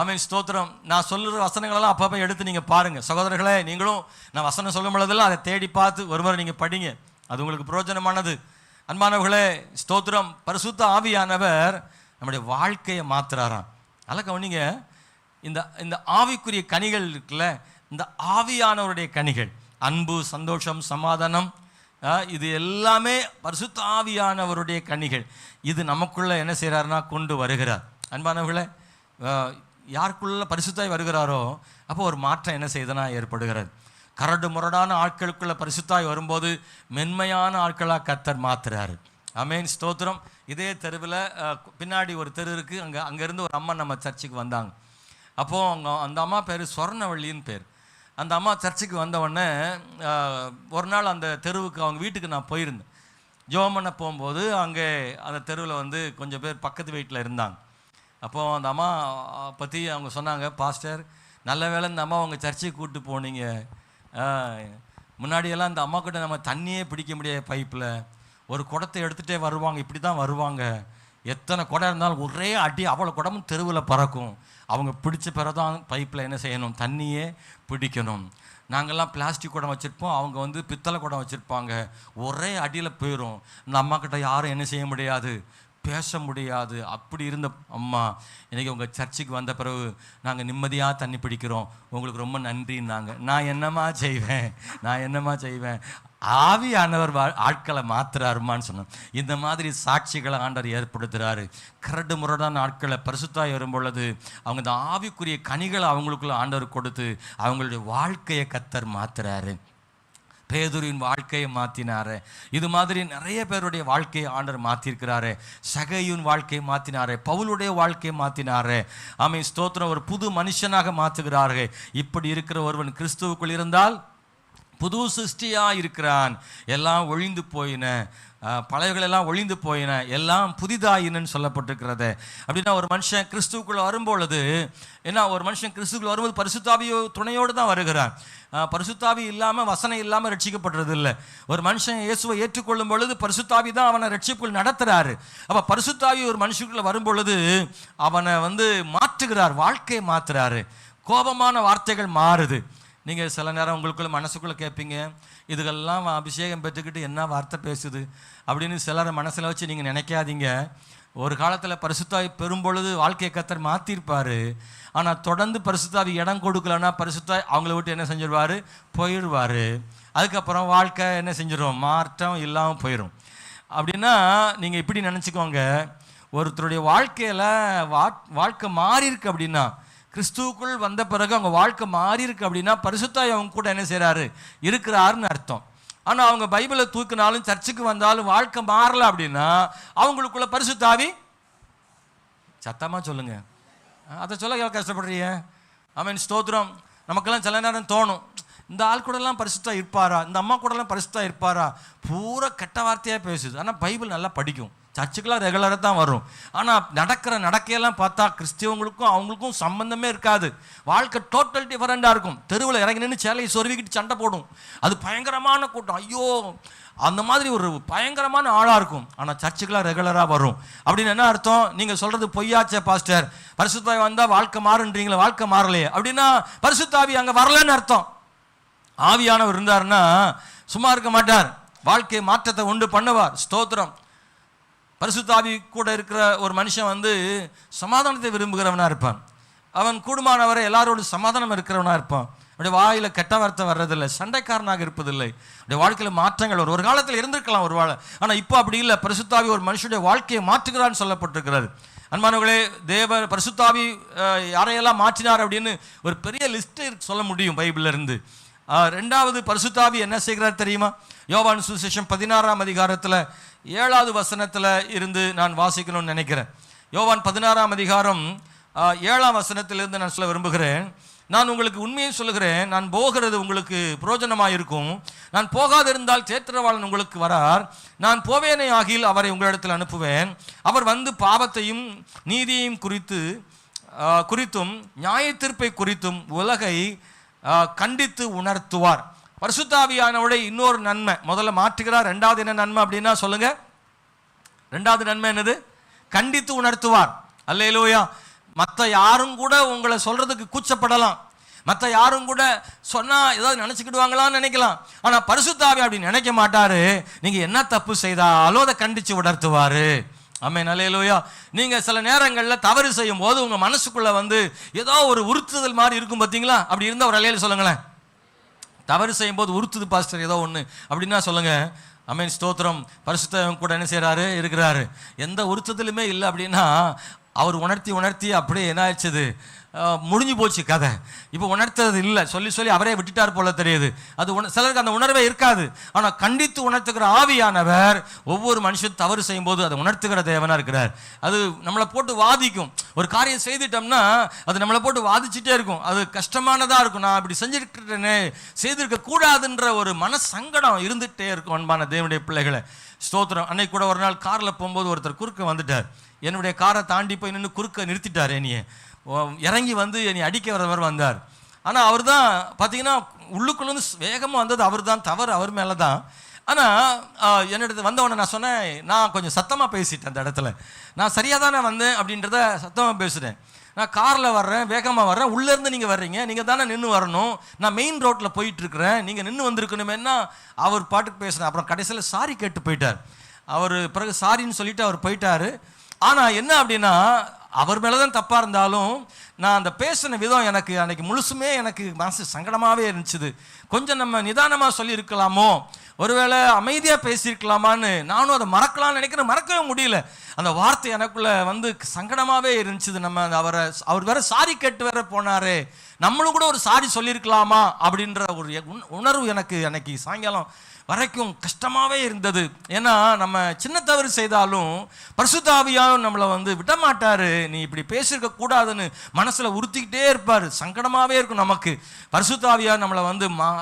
ஆமென், ஸ்தோத்திரம். நான் சொல்லுற வசனங்களெல்லாம் அப்பப்போ எடுத்து நீங்கள் பாருங்கள். சகோதரர்களே, நீங்களும் நான் வசனம் சொல்லும் பொழுதெல்லாம் அதை தேடி பார்த்து ஒரு முறை நீங்கள் படிங்க. அது உங்களுக்கு பிரயோஜனமானது. அன்பானவர்களே, ஸ்தோத்திரம். பரிசுத்த ஆவியானவர் நம்முடைய வாழ்க்கையை மாற்றுறாராம். நல்லா கவனிங்க. இந்த இந்த ஆவிக்குரிய கனிகள் இருக்குல்ல, இந்த ஆவியானவருடைய கனிகள், அன்பு, சந்தோஷம், சமாதானம், இது எல்லாமே பரிசுத்த ஆவியானவருடைய கனிகள். இது நமக்குள்ள என்ன செய்கிறாருன்னா கொண்டு வருகிறார். அன்பானவர்களே, யாருக்குள்ள பரிசுத்தாய் வருகிறாரோ அப்போ ஒரு மாற்றம் என்ன செய்தனா ஏற்படுகிறது. கரடு முரடான ஆட்களுக்குள்ள பரிசுத்தாய் வரும்போது மென்மையான ஆட்களாக கர்த்தர் மாத்துறாரு. ஆமென், ஸ்தோத்திரம். இதே தெருவில் பின்னாடி ஒரு தெரு இருக்குது. அங்கேருந்து ஒரு அம்மா நம்ம சர்ச்சுக்கு வந்தாங்க. அப்போது அந்த அம்மா பேர் சொர்ணவள்ளின்னு பேர். அந்த அம்மா சர்ச்சுக்கு வந்தவுடனே ஒரு நாள் அந்த தெருவுக்கு அவங்க வீட்டுக்கு நான் போயிருந்தேன். ஜெபம் பண்ண போகும்போது அங்கே அந்த தெருவில் கொஞ்சம் பேர் பக்கத்து வீட்டில் இருந்தாங்க. அப்போது அந்த அம்மா பற்றி அவங்க சொன்னாங்க, பாஸ்டர் நல்ல வேளை இந்த அம்மா உங்கள் சர்ச்சுக்கு கூப்பிட்டு போனீங்க. முன்னாடியெல்லாம் இந்த அம்மா கிட்ட நம்ம தண்ணியே பிடிக்க முடியாது, பைப்பில் ஒரு குடத்தை எடுத்துகிட்டே வருவாங்க, இப்படி தான் வருவாங்க. எத்தனை குடம் இருந்தாலும் ஒரே அடி அவ்வளோ குடமும் தெருவில் பறக்கும். அவங்க பிடிச்ச பிறதான் பைப்பில் என்ன செய்யணும், தண்ணியே பிடிக்கணும். நாங்கள்லாம் பிளாஸ்டிக் குடம் வச்சுருப்போம், அவங்க பித்தளை குடம் வச்சுருப்பாங்க. ஒரே அடியில் போயிடும். இந்த அம்மா கிட்ட யாரும் என்ன செய்ய முடியாது, பேச முடியாது. அப்படி இருந்த அம்மா இன்றைக்கி உங்கள் சர்ச்சுக்கு வந்த பிறகு நாங்கள் நிம்மதியாக தண்ணி பிடிக்கிறோம், உங்களுக்கு ரொம்ப நன்றின்னாங்க. நான் என்னம்மா செய்வேன்? ஆவியானவர் ஆட்களை மாத்துறாருமான்னு சொன்னோம். இந்த மாதிரி சாட்சிகளை ஆண்டவர் ஏற்படுத்துகிறாரு. கரடு முரடான ஆட்களை பரிசுத்தாய் வரும் பொழுது அவங்க இந்த ஆவிக்குரிய கனிகளை அவங்களுக்குள்ள ஆண்டவர் கொடுத்து அவங்களுடைய வாழ்க்கையை கர்த்தர் மாத்துறாரு. பேதுருவின் வாழ்க்கையை மாற்றினாரு. இது மாதிரி நிறைய பேருடைய வாழ்க்கையை ஆண்டவர் மாற்றிருக்கிறாரு. சகையின் வாழ்க்கையை மாற்றினாரு, பவுலுடைய வாழ்க்கையை மாற்றினாரு. ஆமென், ஸ்தோத்திரம். ஒரு புது மனுஷனாக மாற்றுகிறார்கள். இப்படி இருக்கிற ஒருவன் கிறிஸ்துவுக்குள் இருந்தால் புது சிருஷ்டியாக இருக்கிறான். எல்லாம் ஒழிந்து போயின, பழையகளெல்லாம் ஒழிந்து போயின, எல்லாம் புதிதாயின்னு சொல்லப்பட்டிருக்கிறது. அப்படின்னா ஒரு மனுஷன் கிறிஸ்துவுக்குள்ள வரும்பொழுது ஒரு மனுஷன் கிறிஸ்துவுக்குள்ள வரும்போது பரிசுத்தாவியோ துணையோடு தான் வருகிறான். பரிசுத்தாவி இல்லாமல், வசனம் இல்லாமல் ரட்சிக்கப்படுறது இல்லை. ஒரு மனுஷன் இயேசுவை ஏற்றுக்கொள்ளும் பொழுது பரிசுத்தாவி தான் அவனை ரட்சிப்புக்குள் நடத்துகிறாரு. அப்போ பரிசுத்தாவி ஒரு மனுஷனுக்குள்ள வரும் பொழுது அவனை மாற்றுகிறார், வாழ்க்கையை மாற்றுறாரு. கோபமான வார்த்தைகள் மாறுது. நீங்கள் சில நேரம் உங்களுக்குள்ள மனசுக்குள்ளே கேட்பீங்க, இதுக்கெல்லாம் அபிஷேகம் பெற்றுக்கிட்டு என்ன வார்த்தை பேசுது அப்படின்னு சிலரை மனசில் வச்சு நீங்கள் நினைக்காதீங்க. ஒரு காலத்தில் பரிசுத்தாவி பெறும்பொழுது வாழ்க்கையை கர்த்தர் மாற்றிருப்பார். ஆனால் தொடர்ந்து பரிசுத்தாவி இடம் கொடுக்கலன்னா பரிசுத்தாவி அவங்கள விட்டு என்ன செஞ்சிருவார், போயிடுவார். அதுக்கப்புறம் வாழ்க்கை என்ன செஞ்சிடும், மாற்றம் இல்லாமல் போயிடும். அப்படின்னா நீங்கள் இப்படி நினச்சிக்கோங்க, ஒருத்தருடைய வாழ்க்கையில் வாழ்க்கை மாறி இருக்கு அப்படின்னா, கிறிஸ்துவுக்குள் வந்த பிறகு அவங்க வாழ்க்கை மாறி இருக்கு அப்படின்னா பரிசுத்தாவி அவங்க கூட என்ன செய்கிறாரு, இருக்கிறாருன்னு அர்த்தம். ஆனால் அவங்க பைபிளை தூக்கினாலும் சர்ச்சுக்கு வந்தாலும் வாழ்க்கை மாறல அப்படின்னா அவங்களுக்குள்ள பரிசுத்தாவி, சத்தமாக சொல்லுங்க, அதை சொல்ல கஷ்டப்படுறீங்க. ஆமென், ஸ்தோத்திரம். நமக்கெல்லாம் சில நேரம் தோணும், இந்த ஆள் கூடலாம் பரிசுத்தா இருப்பாரா, இந்த அம்மா கூடலாம் பரிசுத்தா இருப்பாரா, பூரா கெட்ட வார்த்தையாக பேசுது. ஆனால் பைபிள் நல்லா படிக்கும், சர்ச்சுக்கெல்லாம் ரெகுலராக தான் வரும். ஆனால் நடக்கையெல்லாம் பார்த்தா கிறிஸ்தவங்களுக்கும் அவங்களுக்கும் சம்பந்தமே இருக்காது. வாழ்க்கை டோட்டல் டிஃபரெண்டாக இருக்கும். தெருவில் இறங்கி நின்று சேலையை சொருவிக்கிட்டு சண்டை போடும். அது பயங்கரமான கூட்டம், ஐயோ அந்த மாதிரி ஒரு பயங்கரமான ஆளாக இருக்கும். ஆனால் சர்ச்சுக்கெல்லாம் ரெகுலராக வரும். அப்படின்னு என்ன அர்த்தம், நீங்கள் சொல்கிறது பொய்யாச்சே பாஸ்டர், பரிசுத்தாவி வந்தால் வாழ்க்கை மாறுன்றீங்களா, வாழ்க்கை மாறலையே அப்படின்னா பரிசுத்தாவி அங்கே வரலன்னு அர்த்தம். ஆவியானவர் இருந்தாருன்னா சும்மா இருக்க மாட்டார், வாழ்க்கை மாற்றத்தை உண்டு பண்ணுவார். ஸ்தோத்திரம். பரிசுத்தாவி கூட இருக்கிற ஒரு மனுஷன் சமாதானத்தை விரும்புகிறவனாக இருப்பான். அவன் கூடுமானவரை எல்லாரோடு சமாதானம் இருக்கிறவனாக இருப்பான். அப்படியே வாயில் கெட்ட வார்த்தை வர்றதில்லை, சண்டைக்காரனாக இருப்பதில்லை. அப்படியே வாழ்க்கையில் மாற்றங்கள் வரும். ஒரு காலத்தில் இருந்திருக்கலாம் ஒரு வாழை, ஆனால் இப்போ அப்படி இல்லை. பரிசுத்தாவி ஒரு மனுஷனுடைய வாழ்க்கையை மாற்றுகிறான்னு சொல்லப்பட்டிருக்கிறது. அன்பானவர்களே, பரிசுத்தாவி யாரையெல்லாம் மாற்றினார் அப்படின்னு ஒரு பெரிய லிஸ்ட்டு சொல்ல முடியும் பைபிள்ல இருந்து. ரெண்டாவது பரிசுத்தாவி என்ன செய்கிறார் தெரியுமா? யோவான் சுவிசேஷம் 16ஆம் அதிகாரத்தில் 7வது வசனத்தில் இருந்து நான் வாசிக்கணும்னு நினைக்கிறேன். யோவான் 16ஆம் அதிகாரம் 7ஆம் வசனத்திலிருந்து நான் சொல்ல விரும்புகிறேன். நான் உங்களுக்கு உண்மையை சொல்லுகிறேன், நான் போகிறது உங்களுக்கு பிரயோஜனமாக இருக்கும். நான் போகாதிருந்தால் தேற்றவாளன் உங்களுக்கு வரார். நான் போவேனே ஆகில் அவரை உங்களிடத்தில் அனுப்புவேன். அவர் பாவத்தையும் நீதியையும் குறித்தும் நியாய தீர்ப்பை குறித்தும் உலகை கண்டித்து உணர்த்துவார். பரிசுத்தாவியானவருடைய இன்னொரு நன்மை, முதல்ல மாற்றுகிறார். ரெண்டாவது என்ன நன்மை அப்படின்னா சொல்லுங்க, ரெண்டாவது நன்மை என்னது? கண்டித்து உணர்த்துவார். அல்லேலூயா. மற்ற யாரும் கூட உங்களை சொல்றதுக்கு கூச்சப்படலாம், மற்ற யாரும் கூட சொன்னா ஏதாவது நினைச்சுக்கிடுவாங்களான்னு நினைக்கலாம். ஆனா பரிசுத்தாவி அப்படி நினைக்க மாட்டாரு. நீங்க என்ன தப்பு செய்தாலும் அதை கண்டிச்சு உணர்த்துவாரு. ஆமென், அல்லேலூயா. நீங்க சில நேரங்களில் தவறு செய்யும் போது உங்க மனசுக்குள்ள ஏதோ ஒரு உறுத்துதல் மாதிரி இருக்கும் பார்த்தீங்களா? அப்படி இருந்தால் ஒரு அல்லேலூயா சொல்லுங்களேன். தவறு செய்யும் போது உறுத்துது பாஸ்டர் ஏதோ ஒன்று அப்படின்னா சொல்லுங்க. ஆமென், ஸ்தோத்திரம். பரிசுத்தம் கூட என்ன செய்கிறாரு, இருக்கிறாரு. எந்த உறுத்துதலுமே இல்லை அப்படின்னா அவர் உணர்த்தி அப்படியே என்ன ஆயிடுச்சுது, முடிஞ்சு போச்சு கதை. இப்போ உணர்த்தது இல்லை, சொல்லி அவரே விட்டுட்டார் போல தெரியுது. அது சிலருக்கு அந்த உணர்வே இருக்காது. ஆனால் கண்டித்து உணர்த்துகிற ஆவியானவர் ஒவ்வொரு மனுஷன் தவறு செய்யும் போது அதை உணர்த்துகிற தேவனாக இருக்கிறார். அது நம்மளை போட்டு வாதிக்கும். ஒரு காரியம் செய்துட்டோம்னா அது நம்மளை போட்டு வாதிச்சுட்டே இருக்கும். அது கஷ்டமானதாக இருக்கும். நான் இப்படி செஞ்சுருக்கேனே, செய்திருக்க கூடாதுன்ற ஒரு மன சங்கடம் இருந்துகிட்டே இருக்கும். அன்பான தேவனுடைய பிள்ளைகளை, ஸ்தோத்திரம். அன்னைக்கு கூட ஒரு நாள் காரில் போகும்போது ஒருத்தர் குறுக்க வந்துட்டார். என்னுடைய காரை தாண்டி போய் நின்று குறுக்க நிறுத்திட்டார். என்னைய இறங்கி என்னை அடிக்க வரவர் வந்தார். ஆனால் அவர் தான் பார்த்தீங்கன்னா உள்ளுக்குள்ளேருந்து வேகமாக வந்தது அவர் தான், தவறு அவர் மேலே தான். ஆனால் என்னிடத்து வந்தவொடனே நான் சொன்னேன், நான் கொஞ்சம் சத்தமாக பேசிட்டேன். அந்த இடத்துல நான் சரியாக தானே வந்தேன் அப்படின்றத சத்தமாக பேசுகிறேன். நான் காரில் வர்றேன், வேகமாக வர்றேன், உள்ளேருந்து நீங்கள் வர்றீங்க, நீங்கள் தானே நின்று வரணும், நான் மெயின் ரோட்டில் போயிட்டுருக்கிறேன், நீங்கள் நின்று வந்திருக்கணுமேன்னா அவர் பாட்டுக்கு பேசுகிறேன். அப்புறம் கடைசியில் சாரி கேட்டு போயிட்டார். அவர் பிறகு சாரின்னு சொல்லிட்டு அவர் போயிட்டார். ஆனால் என்ன அப்படின்னா, அவர் மேலே தான் தப்பாக இருந்தாலும் நான் அந்த பேசின விதம் எனக்கு அன்றைக்கி முழுசுமே எனக்கு மனசு சங்கடமாகவே இருந்துச்சு. கொஞ்சம் நம்ம நிதானமாக சொல்லியிருக்கலாமோ, ஒருவேளை அமைதியாக பேசியிருக்கலாமான்னு நானும் அதை மறக்கலாம்னு நினைக்கிறேன். மறக்கவே முடியல. அந்த வார்த்தை எனக்குள்ளே சங்கடமாகவே இருந்துச்சு. நம்ம அவர் வேற சாரி கேட்டு வேற போனாரே, நம்மளும் கூட ஒரு சாரி சொல்லியிருக்கலாமா அப்படின்ற ஒரு உணர்வு எனக்கு அன்னைக்கு சாயங்காலம் வரைக்கும் கஷ்டமாகவே இருந்தது. ஏன்னா நம்ம சின்ன தவறு செய்தாலும் பரிசுத்த ஆவியானவர் நம்மளை விடமாட்டார். நீ இப்படி பேசியிருக்க கூடாதுன்னு மனசில் உறுத்திக்கிட்டே இருப்பார். சங்கடமாகவே இருக்கும் நமக்கு. பரிசுத்த ஆவியானவர் நம்மளை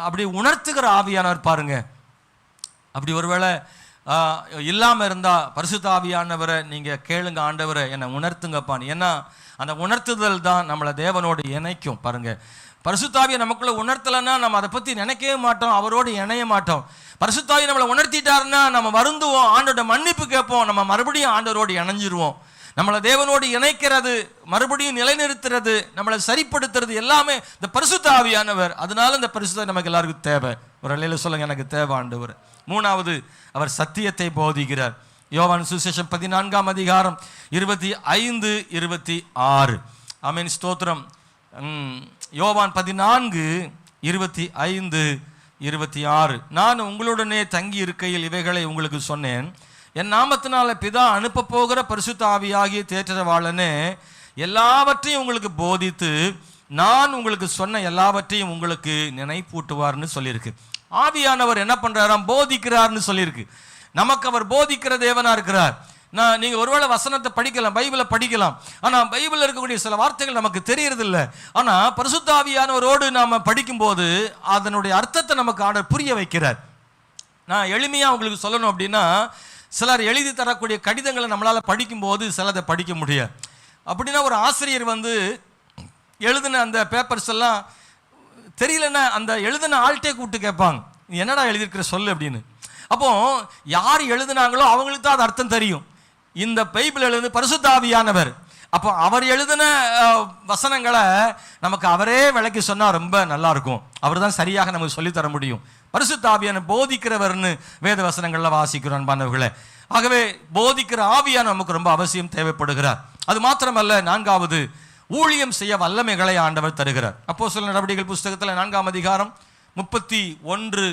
அப்படி உணர்த்துகிற ஆவியானவர் பாருங்க. அப்படி ஒருவேளை இல்லாமல் இருந்தால் பரிசுத்த ஆவியானவரை நீங்கள் கேளுங்க, ஆண்டவரை என்னை உணர்த்துங்கப்பான்னு. ஏன்னா அந்த உணர்த்துதல் தான் நம்மளை தேவனோடு இணைக்கும். பாருங்க, பரிசுத்தாவியை நமக்குள்ள உணர்த்தலைன்னா நம்ம அதை பற்றி நினைக்கவே மாட்டோம், அவரோடு இணைய மாட்டோம். பரிசுத்தாவி நம்மளை உணர்த்திட்டாருன்னா நம்ம வருந்துவோம், ஆண்டோட மன்னிப்பு கேட்போம், நம்ம மறுபடியும் ஆண்டவரோடு இணைஞ்சிருவோம். நம்மளை தேவனோடு இணைக்கிறது, மறுபடியும் நிலைநிறுத்துறது, நம்மளை சரிப்படுத்துறது எல்லாமே இந்த பரிசுத்த ஆவியானவர். அதனால இந்த பரிசுத்த நமக்கு எல்லாருக்கும் தேவை. ஒரு அல்லேலூயா சொல்லுங்க, எனக்கு தேவை ஆண்டவர். மூணாவது, அவர் சத்தியத்தை போதிக்கிறார். யோவான் சுவிசேஷம் 14ஆம் அதிகாரம் 25, 26. ஆமென், ஸ்தோத்திரம். யோவான் 14, 25, 26. நான் உங்களுடனே தங்கி இருக்கையில் இவைகளை உங்களுக்கு சொன்னேன். என் நாமத்தினால பிதா அனுப்ப போகிற பரிசுத்த ஆவியாகிய தேற்றரவாளனே எல்லாவற்றையும் உங்களுக்கு போதித்து நான் உங்களுக்கு சொன்ன எல்லாவற்றையும் உங்களுக்கு நினைப்பூட்டுவார்னு சொல்லியிருக்கு. ஆவியானவர் என்ன பண்றாராம், போதிக்கிறார்னு சொல்லியிருக்கு. நமக்கு அவர் போதிக்கிற தேவனா இருக்கிறார். நீங்க ஒருவேளை வசனத்தை படிக்கலாம், பைபிளை படிக்கலாம், ஆனா பைபிளில் இருக்கக்கூடிய சில வார்த்தைகள் நமக்கு தெரியறது இல்லை. ஆனா பரிசுத்த ஆவியானவரோடு நாம படிக்கும் போது அதனுடைய அர்த்தத்தை நமக்கு ஆண்டவர் புரிய வைக்கிறார். நான் எளிமையா உங்களுக்கு சொல்லணும் அப்படின்னா, சிலர் எழுதி தரக்கூடிய கடிதங்களை நம்மளால படிக்கும் போது சிலதை படிக்க முடியாது. அப்படின்னா ஒரு ஆசிரியர் எழுதின அந்த பேப்பர்ஸ் எல்லாம் தெரியலன்னா அந்த எழுதின ஆள்கிட்டே கூப்பிட்டு கேட்பாங்க, நீ என்னடா எழுதியிருக்கிற சொல்லு அப்படின்னு. அப்போ யார் எழுதினாங்களோ அவங்களுக்கு தான் அது அர்த்தம் தெரியும். இந்த பைபிள் எழுது பரிசுத்த ஆவியானவர். அப்போ அவர் எழுதின வசனங்களை நமக்கு அவரே விளக்கி சொன்னால் ரொம்ப நல்லா இருக்கும். அவர் தான் சரியாக நமக்கு சொல்லித்தர முடியும். பரிசுத்த ஆவியான போதிக்கிறவர்னு வேத வசனங்கள்ல வாசிக்கிறோம் அன்பானவர்களே. ஆகவே போதிக்கிற ஆவியான நமக்கு ரொம்ப அவசியம் தேவைப்படுகிறார். அது மாத்திரமல்ல, நான்காவது, ஊழியம் செய்ய வல்லமைகளை ஆண்டவர் தருகிறார். அப்போஸ்தலர் நடவடிக்கைகள் புஸ்தகத்தில் 4ஆம் அதிகாரம் 31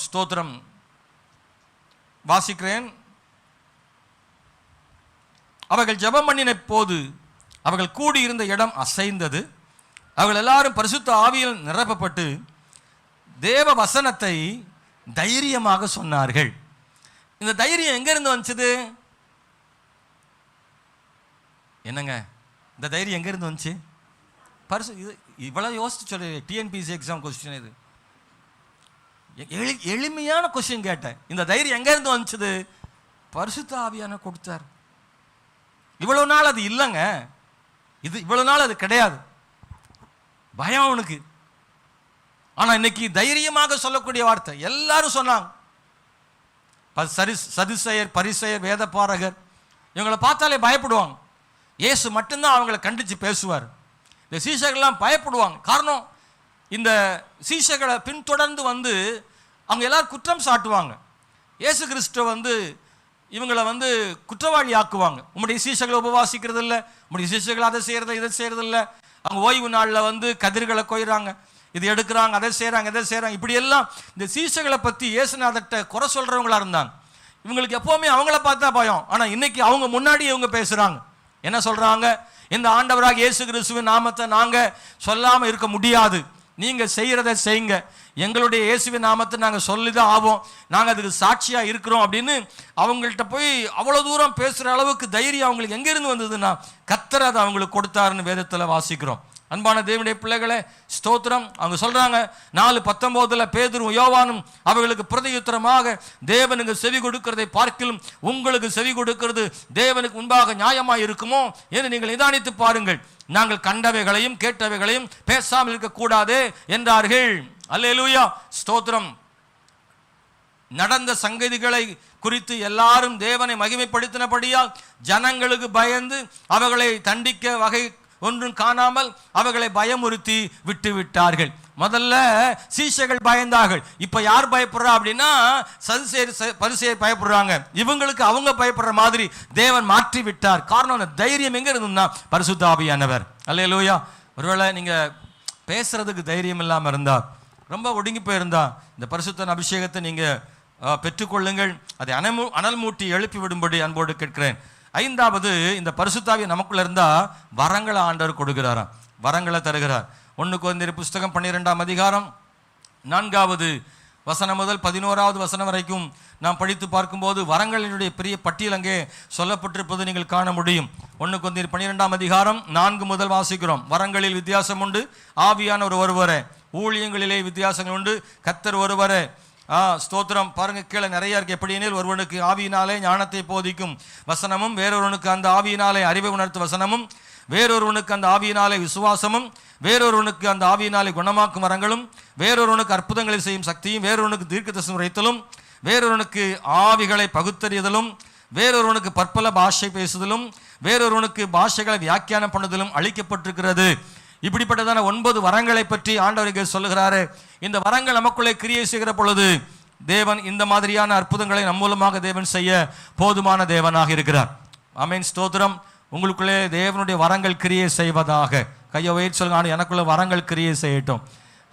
ஸ்தோத்திரம் வாசிக்கிறேன். அவர்கள் ஜெபம் பண்ணின போது அவர்கள் கூடியிருந்த இடம் அசைந்தது. அவர்கள் எல்லாரும் பரிசுத்த ஆவியில் நிரப்பப்பட்டு தேவ வசனத்தை தைரியமாக சொன்னார்கள். இந்த தைரியம் எங்க இருந்து வந்துச்சு? என்னங்க இந்த தைரியம் எங்க இருந்து வந்துச்சு? இவ்வளவு யோசிச்சு சொல்லு. டிஎன்பிஎஸ்சி எக்ஸாம் கொஸ்டின் இது எளிமையான கொஸ்டின் கேட்டேன். இந்த தைரியம் எங்க இருந்து வந்துச்சு? பரிசுத்த ஆவியான கொடுத்தார். இவ்வளவு நாள் அது இல்லைங்க, இவ்வளவு நாள் அது கிடையாது, பயம் அவனுக்கு. ஆனா இன்னைக்கு தைரியமாக சொல்லக்கூடிய வார்த்தை எல்லாரும் சொன்னாங்க. சதுசேயர், பரிசேயர், வேத பாரகர் இவங்களை பார்த்தாலே பயப்படுவாங்க. இயேசு மட்டும்தான் அவங்களை கண்டிச்சு பேசுவார். இந்த சீஷர்கள்லாம் பயப்படுவாங்க. காரணம், இந்த சீஷர்களை பின்தொடர்ந்து அவங்க எல்லாரும் குற்றம் சாட்டுவாங்க. இயேசு கிறிஸ்துவ இவங்களை வந்து குற்றவாளி ஆக்குவாங்க. உங்களுடைய சீஷர்களை உபவாசிக்கிறது இல்லை, உங்களுடைய சீஷர்கள் அதை செய்யறது இதை செய்யறது இல்லை. அவங்க ஓய்வு நாளில் வந்து கதிர்களை கொய்றாங்க, இது எடுக்கிறாங்க, அதை செய்கிறாங்க, இதை செய்கிறாங்க. இப்படி எல்லாம் இந்த சீஷர்களை பற்றி இயேசுநாதர்கிட்ட குறை சொல்கிறவங்களா இருந்தாங்க. இவங்களுக்கு எப்போவுமே அவங்கள பார்த்தா பயம். ஆனால் இன்னைக்கு அவங்க முன்னாடி இவங்க பேசுகிறாங்க. என்ன சொல்கிறாங்க? இந்த ஆண்டவராக இயேசு கிறிஸ்துவின் நாமத்தை நாங்கள் சொல்லாமல் இருக்க முடியாது, நீங்கள் செய்கிறத செய்யுங்க, எங்களுடைய இயேசுவின் நாமத்தை நாங்கள் சொல்லி தான் ஆவோம், நாங்கள் அதுக்கு சாட்சியாக இருக்கிறோம் அப்படின்னு அவங்கள்ட்ட போய் அவ்வளோ தூரம் பேசுகிற அளவுக்கு தைரியம் அவங்களுக்கு எங்கேருந்து வந்ததுன்னா கர்த்தர் அதை அவங்களுக்கு கொடுத்தாருன்னு வேதத்தில் வாசிக்கிறோம். அன்பான தேவனுடைய பிள்ளைகளே, ஸ்தோத்திரம். அவங்க சொல்றாங்க 4:19 பேதுரும் யோவானும் அவர்களுக்கு பிரதியுத்தரமாக, தேவனுக்கு செவி கொடுக்கிறதை பார்க்கிலும் உங்களுக்கு செவி கொடுக்கிறது தேவனுக்கு முன்பாக நியாயமாய் இருக்குமோ என்று நீங்கள் நிதானித்து பாருங்கள். நாங்கள் கண்டவைகளையும் கேட்டவைகளையும் பேசாமல் இருக்கக்கூடாதே என்றார்கள். அல்லேலூயா, ஸ்தோத்திரம். நடந்த சங்கதிகளை குறித்து எல்லாரும் தேவனை மகிமைப்படுத்தினபடியால் ஜனங்களுக்கு பயந்து அவர்களை தண்டிக்க வகை ஒன்றும் காணாமல் அவர்களை பயமுறுத்தி விட்டு விட்டார்கள். முதல்ல சீஷர்கள் பயந்தார்கள். இப்ப யார் பயப்படுறா அப்படின்னா பரிசேயர் பயப்படுறாங்க. இவங்களுக்கு அவங்க பயப்படுற மாதிரி தேவன் மாற்றி விட்டார். காரணம் அந்த தைரியம் எங்க இருந்ததுன்னா பரிசுத்த ஆவியானவர். அல்லேலூயா. ஒருவேளை நீங்க பேசுறதுக்கு தைரியம் இல்லாம இருந்தா, ரொம்ப ஒடுங்கி போயிருந்தா, இந்த பரிசுத்த அபிஷேகத்தை நீங்க பெற்றுக்கொள்ளுங்கள். அதை அனல் மூட்டி எழுப்பி விடும்படி அன்போடு கேட்கிறேன். 5வது, இந்த பரிசுத்தாவிய நமக்குள்ள இருந்தா வரங்களை ஆண்டவர் கொடுக்கிறாராம், வரங்களை தருகிறார். 1 கொரிந்தியர் புஸ்தகம் 12ஆம் அதிகாரம் 4வது வசனம் முதல் 11வது வசனம் வரைக்கும் நாம் படித்து பார்க்கும்போது வரங்களினுடைய பெரிய பட்டியல் அங்கே சொல்லப்பட்டிருப்பது நீங்கள் காண முடியும். 1 கொரிந்தியர் 12ஆம் அதிகாரம் 4 முதல் வாசிக்கிறோம். வரங்களில் வித்தியாசம் உண்டு, ஆவியானவர் ஒருவரே. ஊழியங்களிலே வித்தியாசங்கள் உண்டு, கர்த்தர் ஒருவரே. ஸ்தோத்திரம். பாருங்க, கீழே நிறைய இருக்கு. எப்படியெனில் ஒருவனுக்கு ஆவியினாலே ஞானத்தை போதிக்கும் வசனமும், வேறொருவனுக்கு அந்த ஆவியினாலே அறிவை உணர்த்தும் வசனமும், வேறொருவனுக்கு அந்த ஆவியினாலே விசுவாசமும், வேறொருவனுக்கு அந்த ஆவியினாலே குணமாக்கும் வரங்களும், வேறொருவனுக்கு அற்புதங்களை செய்யும் சக்தியும், வேறொருவனுக்கு தீர்க்கதரிசனம் உரைத்தலும், வேறொருவனுக்கு ஆவிகளை பகுத்தறிதலும், வேறொருவனுக்கு பற்பல பாஷை பேசுதலும், வேறொருவனுக்கு பாஷைகளை வியாக்கியானம் பண்ணுதலும் அளிக்கப்பட்டிருக்கிறது. இப்படிப்பட்டதான 9 வரங்களை பற்றி ஆண்டவர்கள் சொல்லுகிறாரு. இந்த வரங்கள் நமக்குள்ளே கிரியை செய்கிற பொழுது தேவன் இந்த மாதிரியான அற்புதங்களை நம் மூலமாக தேவன் செய்ய போதுமான தேவனாக இருக்கிறார். ஆமென், ஸ்தோத்திரம். உங்களுக்குள்ளே தேவனுடைய வரங்கள் கிரியை செய்வதாக. கையை உயர்த்தி சொல்லுங்க, எனக்குள்ள வரங்கள் கிரியை செய்யட்டும்.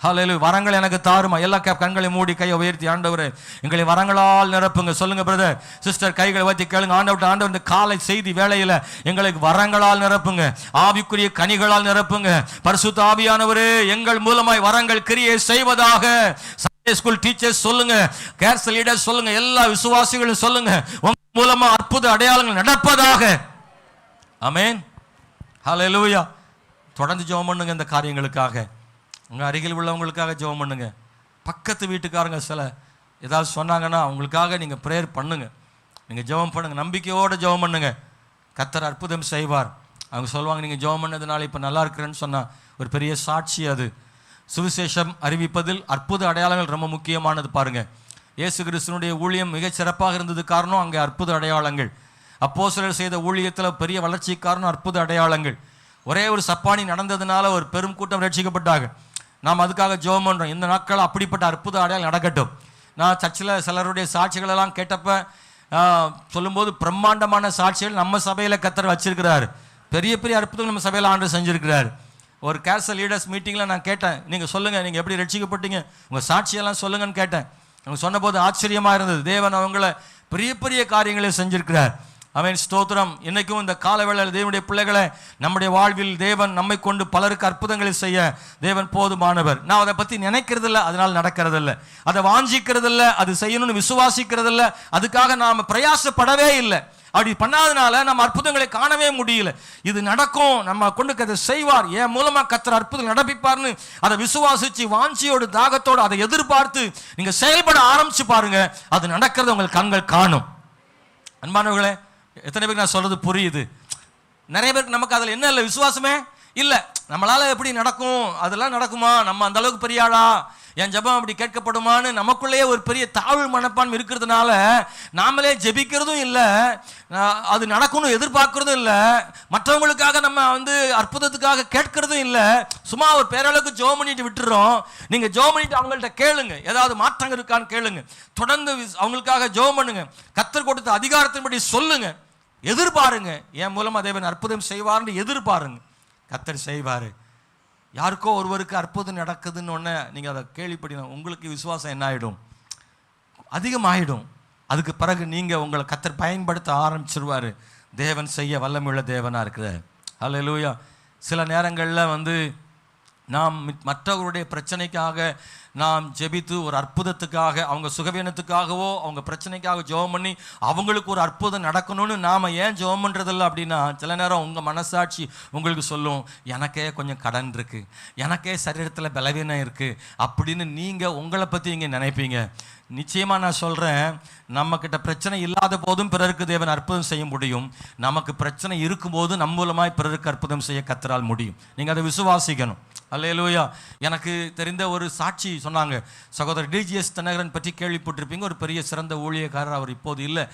ஹல்லேலூயா. வரங்கள் எனக்கு தாருமா. எல்லா கண்களை மூடி கையை உயர்த்தி, ஆண்டவரே எங்களை வரங்களால் நிரப்புங்க. சொல்லுங்க பிரதர் சிஸ்டர், கைகளை வைத்து கேளுங்க. ஆண்டவர் இந்த காலை செய்தி வேளையில எங்களுக்கு வரங்களால் நிரப்புங்க, ஆவிக்குரிய கனிகளால் நிரப்புங்க. பரிசுத்த ஆவியானவரே எங்கள் மூலமாய் வரங்கள் கிரியை செய்வதாக. சண்டே ஸ்கூல் டீச்சர்ஸ் சொல்லுங்க, கேர்ஸ் லீடர்ஸ் சொல்லுங்க, எல்லா விசுவாசிகளும் சொல்லுங்க, உங்க மூலமா அற்புத அடையாளங்கள் நடப்பதாக. ஆமென், ஹல்லேலூயா. தொடர்ந்து ஜெபம் பண்ணுங்க இந்த காரியங்களுக்காக. உங்கள் அருகில் உள்ளவங்களுக்காக ஜெபம் பண்ணுங்க. பக்கத்து வீட்டுக்காரங்க சில ஏதாவது சொன்னாங்கன்னா அவங்களுக்காக நீங்கள் ப்ரேயர் பண்ணுங்க, நீங்கள் ஜெபம் பண்ணுங்க, நம்பிக்கையோடு ஜெபம் பண்ணுங்க. கர்த்தர் அற்புதம் செய்வார். அவங்க சொல்லுவாங்க, நீங்கள் ஜெபம் பண்ணதுனால இப்போ நல்லா இருக்கிறேன்னு சொன்னால் ஒரு பெரிய சாட்சி அது. சுவிசேஷம் அறிவிப்பதில் அற்புத அடையாளங்கள் ரொம்ப முக்கியமானது. பாருங்கள், இயேசு கிறிஸ்துனுடைய ஊழியம் மிகச் சிறப்பாக இருந்தது காரணம் அங்கே அற்புத அடையாளங்கள். அப்போஸ்தலர் செய்த ஊழியத்தில் பெரிய வளர்ச்சி காரணம் அற்புத அடையாளங்கள். ஒரே ஒரு சப்பானி நடந்ததுனால ஒரு பெரும் கூட்டம் ரட்சிக்கப்பட்டாங்க. நாம் அதுக்காக ஜெபம் பண்ணுறோம். இந்த நாட்கள் அப்படிப்பட்ட அற்புத அடையாளம் நடக்கட்டும். நான் சர்ச்சில் சிலருடைய சாட்சிகளெல்லாம் கேட்டப்ப சொல்லும்போது பிரம்மாண்டமான சாட்சிகள் நம்ம சபையில் கர்த்தர் வச்சிருக்கிறார். பெரிய பெரிய அற்புதம் நம்ம சபையில் ஆண்டவர் செஞ்சுருக்கிறார். ஒரு கேர்சல் லீடர்ஸ் மீட்டிங்கில் நான் கேட்டேன், நீங்கள் சொல்லுங்கள், நீங்கள் எப்படி ரட்சிக்கப்பட்டீங்க, உங்கள் சாட்சியெல்லாம் சொல்லுங்கன்னு கேட்டேன். அவங்க சொன்னபோது ஆச்சரியமாக இருந்தது. தேவன் அவங்கள பெரிய பெரிய காரியங்களை செஞ்சிருக்கிறார். ஆமென், ஸ்தோத்திரம். இன்னைக்கும் இந்த காலவேளையில் தேவனுடைய பிள்ளைகளை நம்முடைய வாழ்வில் தேவன் நம்மை கொண்டு பலருக்கு அற்புதங்களை செய்ய தேவன் போதுமானவர். நான் அதை பற்றி நினைக்கிறதில்ல, அதனால் நடக்கிறதில்ல. அதை வாஞ்சிக்கிறதில்ல, அது செய்யணும்னு விசுவாசிக்கிறதில்ல, அதுக்காக நாம் பிரயாசப்படவே இல்லை. அப்படி பண்ணாதனால நம்ம அற்புதங்களை காணவே முடியல. இது நடக்கும், நம்ம கொண்டு அதை செய்வார், என் மூலமாக கர்த்தர் அற்புதம் நடப்பிப்பார்னு அதை விசுவாசிச்சு வாஞ்சியோடு தாகத்தோடு அதை எதிர்பார்த்து நீங்கள் செயல்பட ஆரம்பிச்சு பாருங்க, அது நடக்கிறது உங்கள் கண்கள் காணும். அன்பானவர்களே, எத்தனை பேருக்கு நான் சொல்றது புரியுது? நிறைய பேருக்கு நமக்கு அதில் என்ன இல்லை, விசுவாசமே இல்லை. நம்மளால எப்படி நடக்கும், அதெல்லாம் நடக்குமா, நம்ம அந்த அளவுக்கு பெரிய ஆளா, என் ஜெபம் அப்படி கேட்கப்படுமான்னு நமக்குள்ளேயே ஒரு பெரிய தாழ்வு மனப்பான்மை இருக்கிறதுனால நாமளே ஜெபிக்கிறதும் இல்லை, அது நடக்கணும் எதிர்பார்க்கறதும் இல்லை, மற்றவங்களுக்காக நம்ம அற்புதத்துக்காக கேட்கறதும் இல்லை. சும்மா ஒரு பேரளவுக்கு ஜெபம் பண்ணிட்டு விட்டுறோம். நீங்க ஜெபம் பண்ணிட்டு அவங்கள்ட்ட கேளுங்க, ஏதாவது மாற்றங்கள் இருக்கான்னு கேளுங்க. தொடர்ந்து அவங்களுக்காக ஜெபம் பண்ணுங்க. கர்த்தர் கொடுத்த அதிகாரத்தின்படி சொல்லுங்க. எதிர்பாருங்க, என் மூலமா தேவன் அற்புதம் செய்வார்னு எதிர்பாருங்க. கர்த்தர் செய்வாரு. யாருக்கோ ஒருவருக்கு அற்புதம் நடக்குதுன்னு ஒன்று நீங்கள் அதை கேள்விப்பட்டீங்க, உங்களுக்கு விசுவாசம் என்ன ஆகிடும்? அதிகமாகிடும். அதுக்கு பிறகு நீங்கள் உங்களை கர்த்தர் பயன்படுத்த ஆரம்பிச்சிருவார். தேவன் செய்ய வல்லமையுள்ள தேவனாக இருக்கிறார். ஹல்லேலூயா. சில நேரங்களில் நாம் மற்றவர்களுடைய பிரச்சனைக்காக நாம் ஜெபித்து ஒரு அற்புதத்துக்காக, அவங்க சுகவீனத்துக்காகவோ அவங்க பிரச்சனைக்காக ஜெபம் பண்ணி அவங்களுக்கு ஒரு அற்புதம் நடக்கணும்னு நாம் ஏன் ஜெபம் பண்ணுறதில்ல அப்படின்னா, சில நேரம் உங்கள் மனசாட்சி உங்களுக்கு சொல்லும், எனக்கே கொஞ்சம் கடன் இருக்குது, எனக்கே சரீரத்தில் பலவீனம் இருக்குது அப்படின்னு நீங்கள் உங்களை பற்றி இங்கே நினைப்பீங்க. நிச்சயமாக நான் சொல்கிறேன், நம்மக்கிட்ட பிரச்சனை இல்லாத போதும் பிறருக்கு தேவன் அற்புதம் செய்ய முடியும். நமக்கு பிரச்சனை இருக்கும்போது நம் மூலமாய் பிறருக்கு அற்புதம் செய்ய கர்த்தரால் முடியும். நீங்கள் அதை விசுவாசிக்கணும். அல்லேலூயா. எனக்கு தெரிந்த ஒரு சாட்சி சொன்னாங்க. சகோதரர் டிஜிஎஸ் தினகரன் பற்றி கேள்விப்பட்டிருப்பீங்க. ஒரு பெரிய சிறந்த ஊழியக்காரர். அவர் இப்போது இல்லை.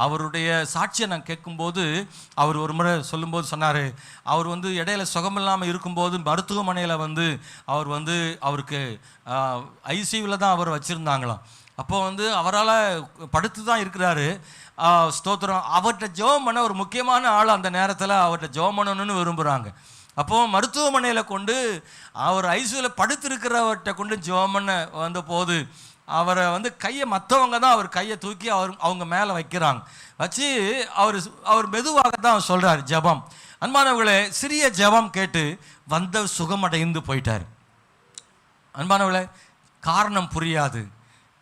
அவருடைய சாட்சியை நான் கேட்கும்போது அவர் ஒரு முறை சொல்லும்போது சொன்னார், அவர் இடையில சுகமில்லாமல் இருக்கும்போது மருத்துவமனையில் அவர் அவருக்கு ஐசியூவில் தான் அவர் வச்சுருந்தாங்களாம். அப்போது அவரால் படுத்து தான் இருக்கிறாரு. ஸ்தோத்திரம். அவர்கிட்ட ஜெபம் பண்ண ஒரு முக்கியமான ஆள் அந்த நேரத்தில் அவர்கிட்ட ஜெபம் பண்ணணும்னு விரும்புகிறாங்க. அப்போது மருத்துவமனையில் கொண்டு அவர் ஐசியூவில் படுத்திருக்கிறவர்கிட்ட கொண்டு ஜெபம் பண்ண வந்தபோது அவரை கையை மற்றவங்க தான் அவர் கையை தூக்கி அவங்க மேலே வைக்கிறாங்க. வச்சு அவர் மெதுவாக தான் சொல்கிறார் ஜெபம். அன்பானவர்களே, சிறிய ஜெபம் கேட்டு சுகமடைந்து போயிட்டார். அன்பானவர்களே, காரணம் புரியாது.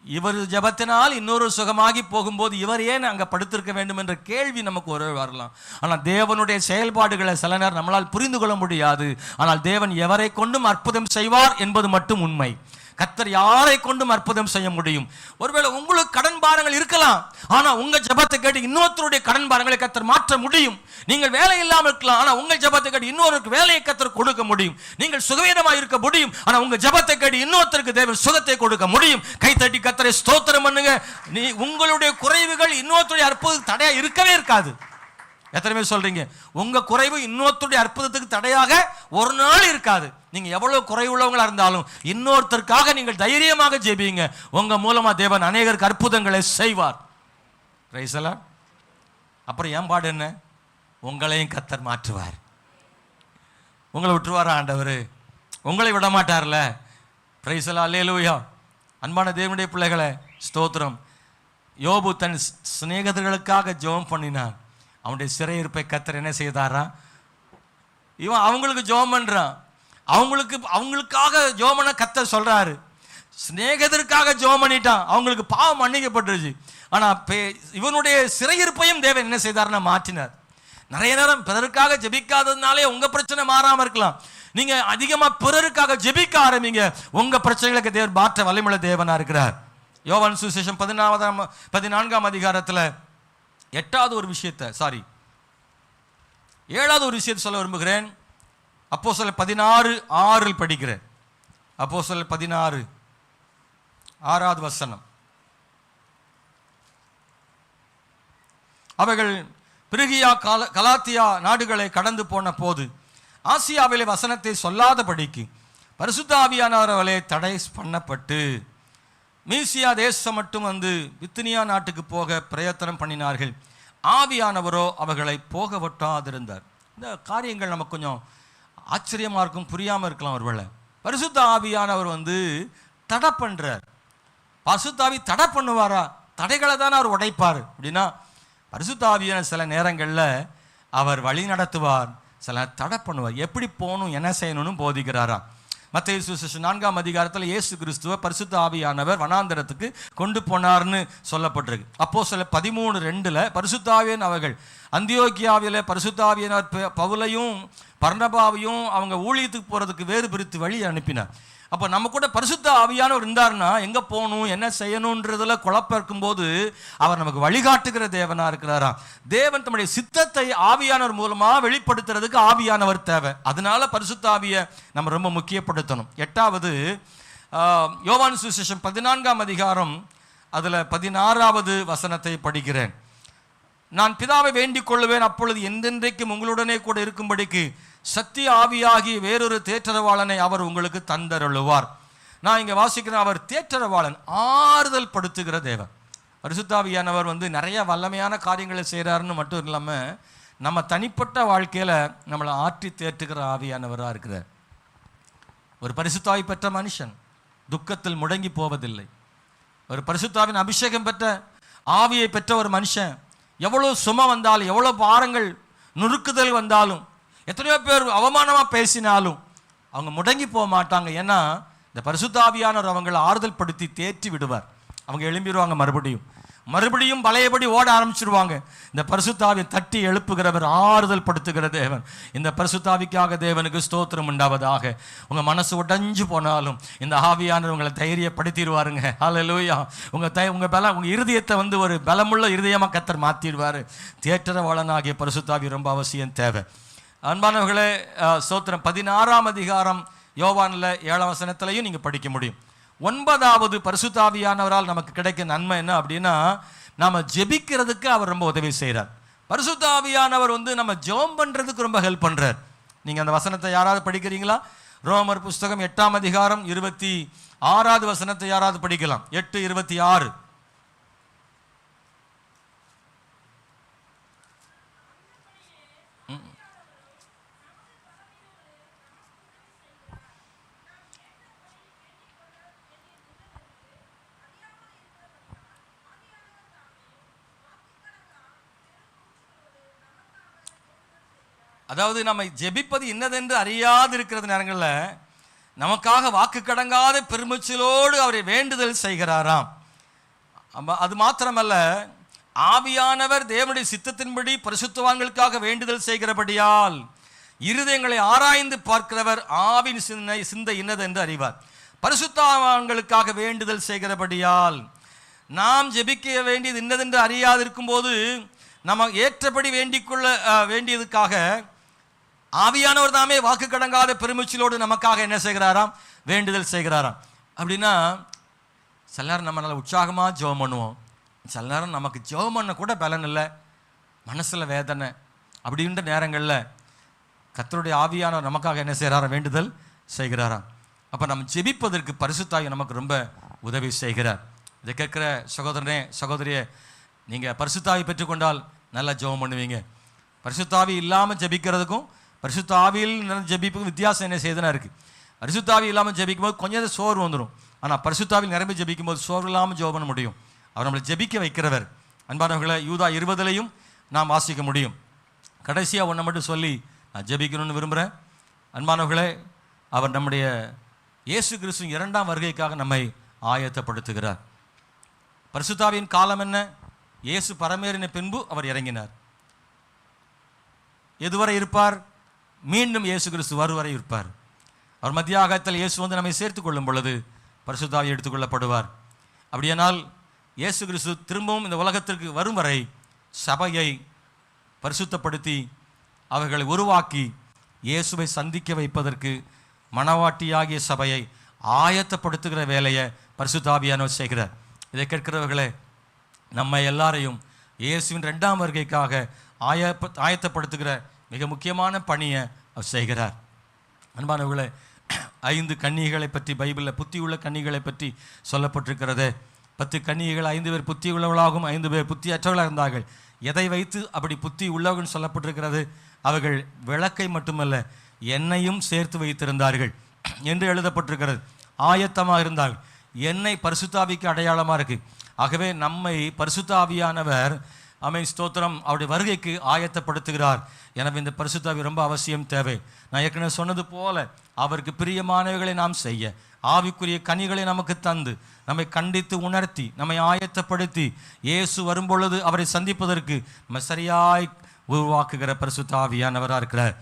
இவர் ஜெபத்தினால் இன்னொரு சுகமாகி போகும்போது இவர் ஏன் அங்கே படுத்திருக்க வேண்டும் என்ற கேள்வி நமக்கு வரலாம். ஆனால் தேவனுடைய செயல்பாடுகளை சில நேரம் நம்மளால் புரிந்து கொள்ள முடியாது. ஆனால் தேவன் எவரை கொண்டும் அற்புதம் செய்வார் என்பது மட்டும் உண்மை. கர்த்தர் யாரை கொண்டும் அற்புதம் செய்ய முடியும். ஒருவேளை உங்களுக்கு கடன் பாரங்கள் இருக்கலாம், ஆனால் உங்கள் ஜெபத்தை கேட்டு இன்னொருத்தருடைய கடன் பாரங்களை கர்த்தர் மாற்ற முடியும். நீங்கள் வேலை இல்லாமல் இருக்கலாம், ஆனால் உங்கள் ஜெபத்தை கேட்டு இன்னொருக்கு வேலையை கர்த்தர் கொடுக்க முடியும். நீங்கள் சுகவீனமாக இருக்க முடியும், ஆனால் உங்கள் ஜெபத்தை கேட்டு இன்னொருத்தருக்கு தேவன் சுகத்தை கொடுக்க முடியும். கைத்தட்டி கர்த்தரை ஸ்தோத்திரம் பண்ணுங்க. உங்களுடைய குறைவுகள் இன்னொருத்தருடைய அற்புதத்துக்கு தடையா இருக்கவே இருக்காது. எத்தனை பேர் சொல்றீங்க? உங்க குறைவு இன்னொருத்தருடைய அற்புதத்துக்கு தடையாக ஒரு நாள் இருக்காது. நீங்க எவ்வளவு குறைவுள்ளவங்களா இருந்தாலும் இன்னொருத்தருக்காக நீங்கள் தைரியமாக ஜெபிங்க. உங்க மூலமா தேவன் அநேகருக்கு அற்புதங்களை செய்வார். Praise the Lord. அப்புறம் ஏம்பாடு என்ன? உங்களையும் கர்த்தர் மாற்றுவார். உங்களை விட்டுருவாரா ஆண்டவர்? உங்களை விட மாட்டார்ல. Praise the Lord. அல்லேலூயா. அன்பான தேவனுடைய பிள்ளைகளே, ஸ்தோத்திரம். யோபு தன் சிநேகிதர்களுக்காக ஜெபம் பண்ணினான். அவனுடைய சிறையிருப்பை கர்த்தர் என்ன செய்தாரா? இவன் அவங்களுக்கு ஜெபம் பண்றான். அவங்களுக்காக ஜெபம் பண்ண கர்த்தர் சொல்றாரு. சிநேகிதருக்காக ஜெபம் பண்ணிட்டான், அவங்களுக்கு பாவம் மன்னிக்கப்பட்டுருச்சு. ஆனா இவனுடைய சிறையிருப்பையும் தேவன் என்ன செய்தார்னா மாற்றினார். நிறைய நேரம் பிறருக்காக ஜெபிக்காததுனாலே உங்க பிரச்சனை மாறாம இருக்கலாம். நீங்க அதிகமா பிறருக்காக ஜெபிக்க ஆரம்பிங்க, உங்க பிரச்சனைகளுக்கு தேவன் மாற்ற வல்லமையுள்ள தேவனா இருக்கிறார். யோவான் சுவிசேஷம் 14ஆம் அதிகாரத்தில் 7வது ஒரு விஷயத்தை சொல்ல விரும்புகிறேன். அப்போஸ்தலர் 16:6 படிக்கிறேன். அப்போஸ்தலர் 16:6 வசனம். அவைகள் பிரிகியா கலாத்தியா நாடுகளை கடந்து போன போது ஆசியாவிலே வசனத்தை சொல்லாதபடிக்கு பரிசுத்த ஆவியானவர்களே தடை பண்ணப்பட்டு மீசியா தேசம் மட்டும் பித்தினியா நாட்டுக்கு போக பிரயத்தனம் பண்ணினார்கள். ஆவியானவரோ அவர்களை போக விட்டாதிருந்தார். இந்த காரியங்கள் நமக்கு கொஞ்சம் ஆச்சரியமாக இருக்கும், புரியாமல் இருக்கலாம். ஒருவேளை பரிசுத்த ஆவியானவர் தடை பண்ணுறார். பரிசுத்த ஆவி தடை பண்ணுவாரா? தடைகளை தானே அவர் உடைப்பார். அப்படின்னா பரிசுத்த ஆவியான சில நேரங்களில் அவர் வழி நடத்துவார், சில தடை பண்ணுவார். எப்படி போகணும், என்ன செய்யணும்னு போதிக்கிறாரா. மத்தேயு சுவிசேஷம் 4ஆம் அதிகாரத்தில் இயேசு கிறிஸ்துவை பரிசுத்த ஆவியானவர் வனாந்தரத்துக்கு கொண்டு போனார்னு சொல்லப்பட்டிருக்கு. அப்போஸ்தலர் 13:2 பரிசுத்த ஆவியான் அவர்கள் அந்தியோக்கியாவில பரிசுத்த ஆவியானவர் பவுலையும் பர்னபாவையும் அவங்க ஊழியத்துக்கு போகிறதுக்கு வேறு பிரித்து வழி அனுப்பினார். அப்போ நம்ம கூட பரிசுத்த ஆவியானவர் இருந்தார்னா எங்கே போகணும், என்ன செய்யணுன்றதுல குழப்பம் இருக்கும்போது அவர் நமக்கு வழிகாட்டுகிற தேவனாக இருக்கிறாரா. தேவன் தம்முடைய சித்தத்தை ஆவியானவர் மூலமாக வெளிப்படுத்துறதுக்கு ஆவியானவர் தேவை. அதனால பரிசுத்த ஆவியை நம்ம ரொம்ப முக்கியப்படுத்தணும். 8வது யோவான் சுவிசேஷம் 14ஆம் அதிகாரம் அதில் 16வது வசனத்தை படிக்கிறேன். நான் பிதாவை வேண்டிக் கொள்ளுவேன், அப்பொழுது என்றென்றைக்கும் உங்களுடனே கூட இருக்கும்படிக்கு சத்திய ஆவியாகி வேறொரு தேற்றரவாளனை அவர் உங்களுக்கு தந்தருளுவார். நான் இங்கே வாசிக்கிறேன், அவர் தேற்றரவாளன், ஆறுதல் படுத்துகிற தேவன். பரிசுத்தாவியானவர் நிறைய வல்லமையான காரியங்களை செய்கிறாருன்னு மட்டும் இல்லாமல் நம்ம தனிப்பட்ட வாழ்க்கையில் நம்மளை ஆற்றி தேற்றுகிற ஆவியானவராக இருக்கிறார். ஒரு பரிசுத்தாவி பெற்ற மனுஷன் துக்கத்தில் முடங்கி போவதில்லை. ஒரு பரிசுத்தாவின் அபிஷேகம் பெற்ற ஆவியை பெற்ற ஒரு மனுஷன் எவ்வளோ சுமம் வந்தாலும், எவ்வளோ பாரங்கள் நுறுக்குதல் வந்தாலும், எத்தனையோ பேர் அவமானமாக பேசினாலும் அவங்க முடங்கி போக மாட்டாங்க. ஏன்னா இந்த பரிசுத்தாவியானவர் அவங்களை ஆறுதல் படுத்தி தேற்றி விடுவார். அவங்க எழும்பிடுவாங்க, மறுபடியும் பழையபடி ஓட ஆரம்பிச்சிருவாங்க. இந்த பரிசுத்தாவியை தட்டி எழுப்புகிறவர், ஆறுதல் படுத்துகிற தேவன். இந்த பரிசுத்தாவிக்காக தேவனுக்கு ஸ்தோத்திரம் உண்டாவதாக. உங்கள் மனசு உடைஞ்சு போனாலும் இந்த ஆவியானவர் உங்களை தைரியப்படுத்திடுவாருங்க. ஹல்லேலூயா. உங்கள் இருதயத்தை ஒரு பலமுள்ள இருதயமாக கர்த்தர் மாற்றிடுவார். தேற்றரவாளனாகிய பரிசுத்தாவி ரொம்ப அவசியம் தேவை. அன்பானவர்களே, ஸ்தோத்திரம். 16ஆம் அதிகாரம் யோவானில் 7ஆம் வசனத்திலையும் நீங்கள் படிக்க முடியும். 9வது பரிசுத்தாவியானவரால் நமக்கு கிடைக்க நன்மை என்ன அப்படின்னா, நம்ம ஜெபிக்கிறதுக்கு அவர் ரொம்ப உதவி செய்கிறார். பரிசுத்தாவியானவர் நம்ம ஜெபம் பண்ணுறதுக்கு ரொம்ப ஹெல்ப் பண்ணுறார். நீங்கள் அந்த வசனத்தை யாராவது படிக்கிறீங்களா? ரோமர் புஸ்தகம் 8ஆம் அதிகாரம் 26வது வசனத்தை யாராவது படிக்கலாம்? 8:26. அதாவது நம்ம ஜெபிப்பது இன்னதென்று அறியாது இருக்கிற நேரங்களில் நமக்காக வாக்கு கடங்காத பெருமூச்சலோடு அவரை வேண்டுதல் செய்கிறாராம். அது மாத்திரமல்ல, ஆவியானவர் தேவனுடைய சித்தத்தின்படி பரிசுத்தவான்களுக்காக வேண்டுதல் செய்கிறபடியால் இருதயங்களை ஆராய்ந்து பார்க்கிறவர் ஆவின் சிந்தை இன்னதென்று அறிவார். பரிசுத்தவான்களுக்காக வேண்டுதல் செய்கிறபடியால் நாம் ஜெபிக்க வேண்டியது இன்னதென்று அறியாது இருக்கும்போது நம்ம ஏற்றபடி வேண்டிக்கொள்ள வேண்டியதுக்காக ஆவியானவர் தாமே வாக்கு கடங்காத பெருமூச்சலோடு நமக்காக என்ன செய்கிறாராம்? வேண்டுதல் செய்கிறாராம். அப்படின்னா சில நேரம் நம்ம நல்லா உற்சாகமாக ஜெபம் பண்ணுவோம், சில நேரம் நமக்கு ஜெபம் பண்ண கூட பலன் இல்லை, மனசில் வேதனை. அப்படின்ற நேரங்களில் கர்த்தருடைய ஆவியானவர் நமக்காக என்ன செய்கிறாராம்? வேண்டுதல் செய்கிறாராம். அப்போ நம்ம ஜெபிப்பதற்கு பரிசுத்தாவி நமக்கு ரொம்ப உதவி செய்கிறார். இதை கேட்குற சகோதரனே, சகோதரியே, நீங்கள் பரிசுத்தாவி பெற்றுக்கொண்டால் நல்லா ஜெபம் பண்ணுவீங்க. பரிசுத்தாவி இல்லாமல் ஜெபிக்கிறதுக்கும் பரிசுத்தாவியில் ஜெபிப்புக்கும் வித்தியாசம் என்ன செய்யுதுன்னா இருக்குது. பரிசுத்தாவி இல்லாமல் ஜெபிக்கும் போது கொஞ்சம் சோர்வு வந்துடும். ஆனால் பரிசுத்தாவில் நிரம்பி ஜெபிக்கும் போது சோர்வு இல்லாமல் ஜெபம் பண்ண முடியும். அவர் நம்மளை ஜெபிக்க வைக்கிறவர். அன்பானவர்களை, யூதா 20 நாம் வாசிக்க முடியும். கடைசியாக ஒன்றை மட்டும் சொல்லி நான் ஜெபிக்கணும்னு விரும்புகிறேன். அன்பானவர்களே, அவர் நம்முடைய இயேசு கிறிஸ்துவின் 2ஆம் வருகைக்காக நம்மை ஆயத்தப்படுத்துகிறார். பரிசுத்தாவின் காலம் என்ன? இயேசு பரமேறின பின்பு அவர் இறங்கினார். எதுவரை இருப்பார்? மீண்டும் இயேசு கிறிஸ்து வருவரை இருப்பார். அவர் மத்தியாகத்தில் இயேசு நம்மை சேர்த்து கொள்ளும் பொழுது பரிசுத்தாவி எடுத்துக்கொள்ளப்படுவார். அப்படியானால் இயேசு கிறிஸ்து திரும்பவும் இந்த உலகத்திற்கு வரும் வரை சபையை பரிசுத்தப்படுத்தி அவர்களை உருவாக்கி இயேசுவை சந்திக்க வைப்பதற்கு மணவாட்டியாகிய சபையை ஆயத்தப்படுத்துகிற வேலையை பரிசுத்தாவியானவர் செய்கிறார். இதை கேட்கிறவர்களே, நம்ம எல்லாரையும் இயேசுவின் 2ஆம் வருகைக்காக ஆயத்தப்படுத்துகிற மிக முக்கியமான பணியை அவர் செய்கிறார். அன்பானவர்களே, 5 கன்னிகளை பற்றி பைபிளில் புத்தியுள்ள கன்னிகளை பற்றி சொல்லப்பட்டிருக்கிறது. 10 கன்னிகைகள் 5 பேர் புத்தி உள்ளவர்களாகவும் 5 பேர் புத்தி அற்றவர்களாக இருந்தார்கள். எதை வைத்து அப்படி புத்தி உள்ளவர்கள் சொல்லப்பட்டிருக்கிறது? அவர்கள் விளக்கை மட்டுமல்ல எண்ணெயும் சேர்த்து வைத்திருந்தார்கள் என்று எழுதப்பட்டிருக்கிறது. ஆயத்தமாக இருந்தார்கள். எண்ணெய் பரிசுத்தாவிக்கு அடையாளமாக இருக்குது. ஆகவே நம்மை பரிசுத்தாவியானவர் ஸ்தோத்திரம் அவருடைய வருகைக்கு ஆயத்தப்படுத்துகிறார். எனவே இந்த பரிசுத்தாவி ரொம்ப அவசியம் தேவை. நான் ஏற்கனவே சொன்னது போல அவருக்கு பிரியமானவைகளை நாம் செய்ய ஆவிக்குரிய கனிகளை நமக்கு தந்து நம்மை கண்டித்து உணர்த்தி நம்மை ஆயத்தப்படுத்தி இயேசு வரும்பொழுது அவரை சந்திப்பதற்கு நம்ம சரியாய் உருவாக்குகிற பரிசுத்தாவியானவராக இருக்கிறார்.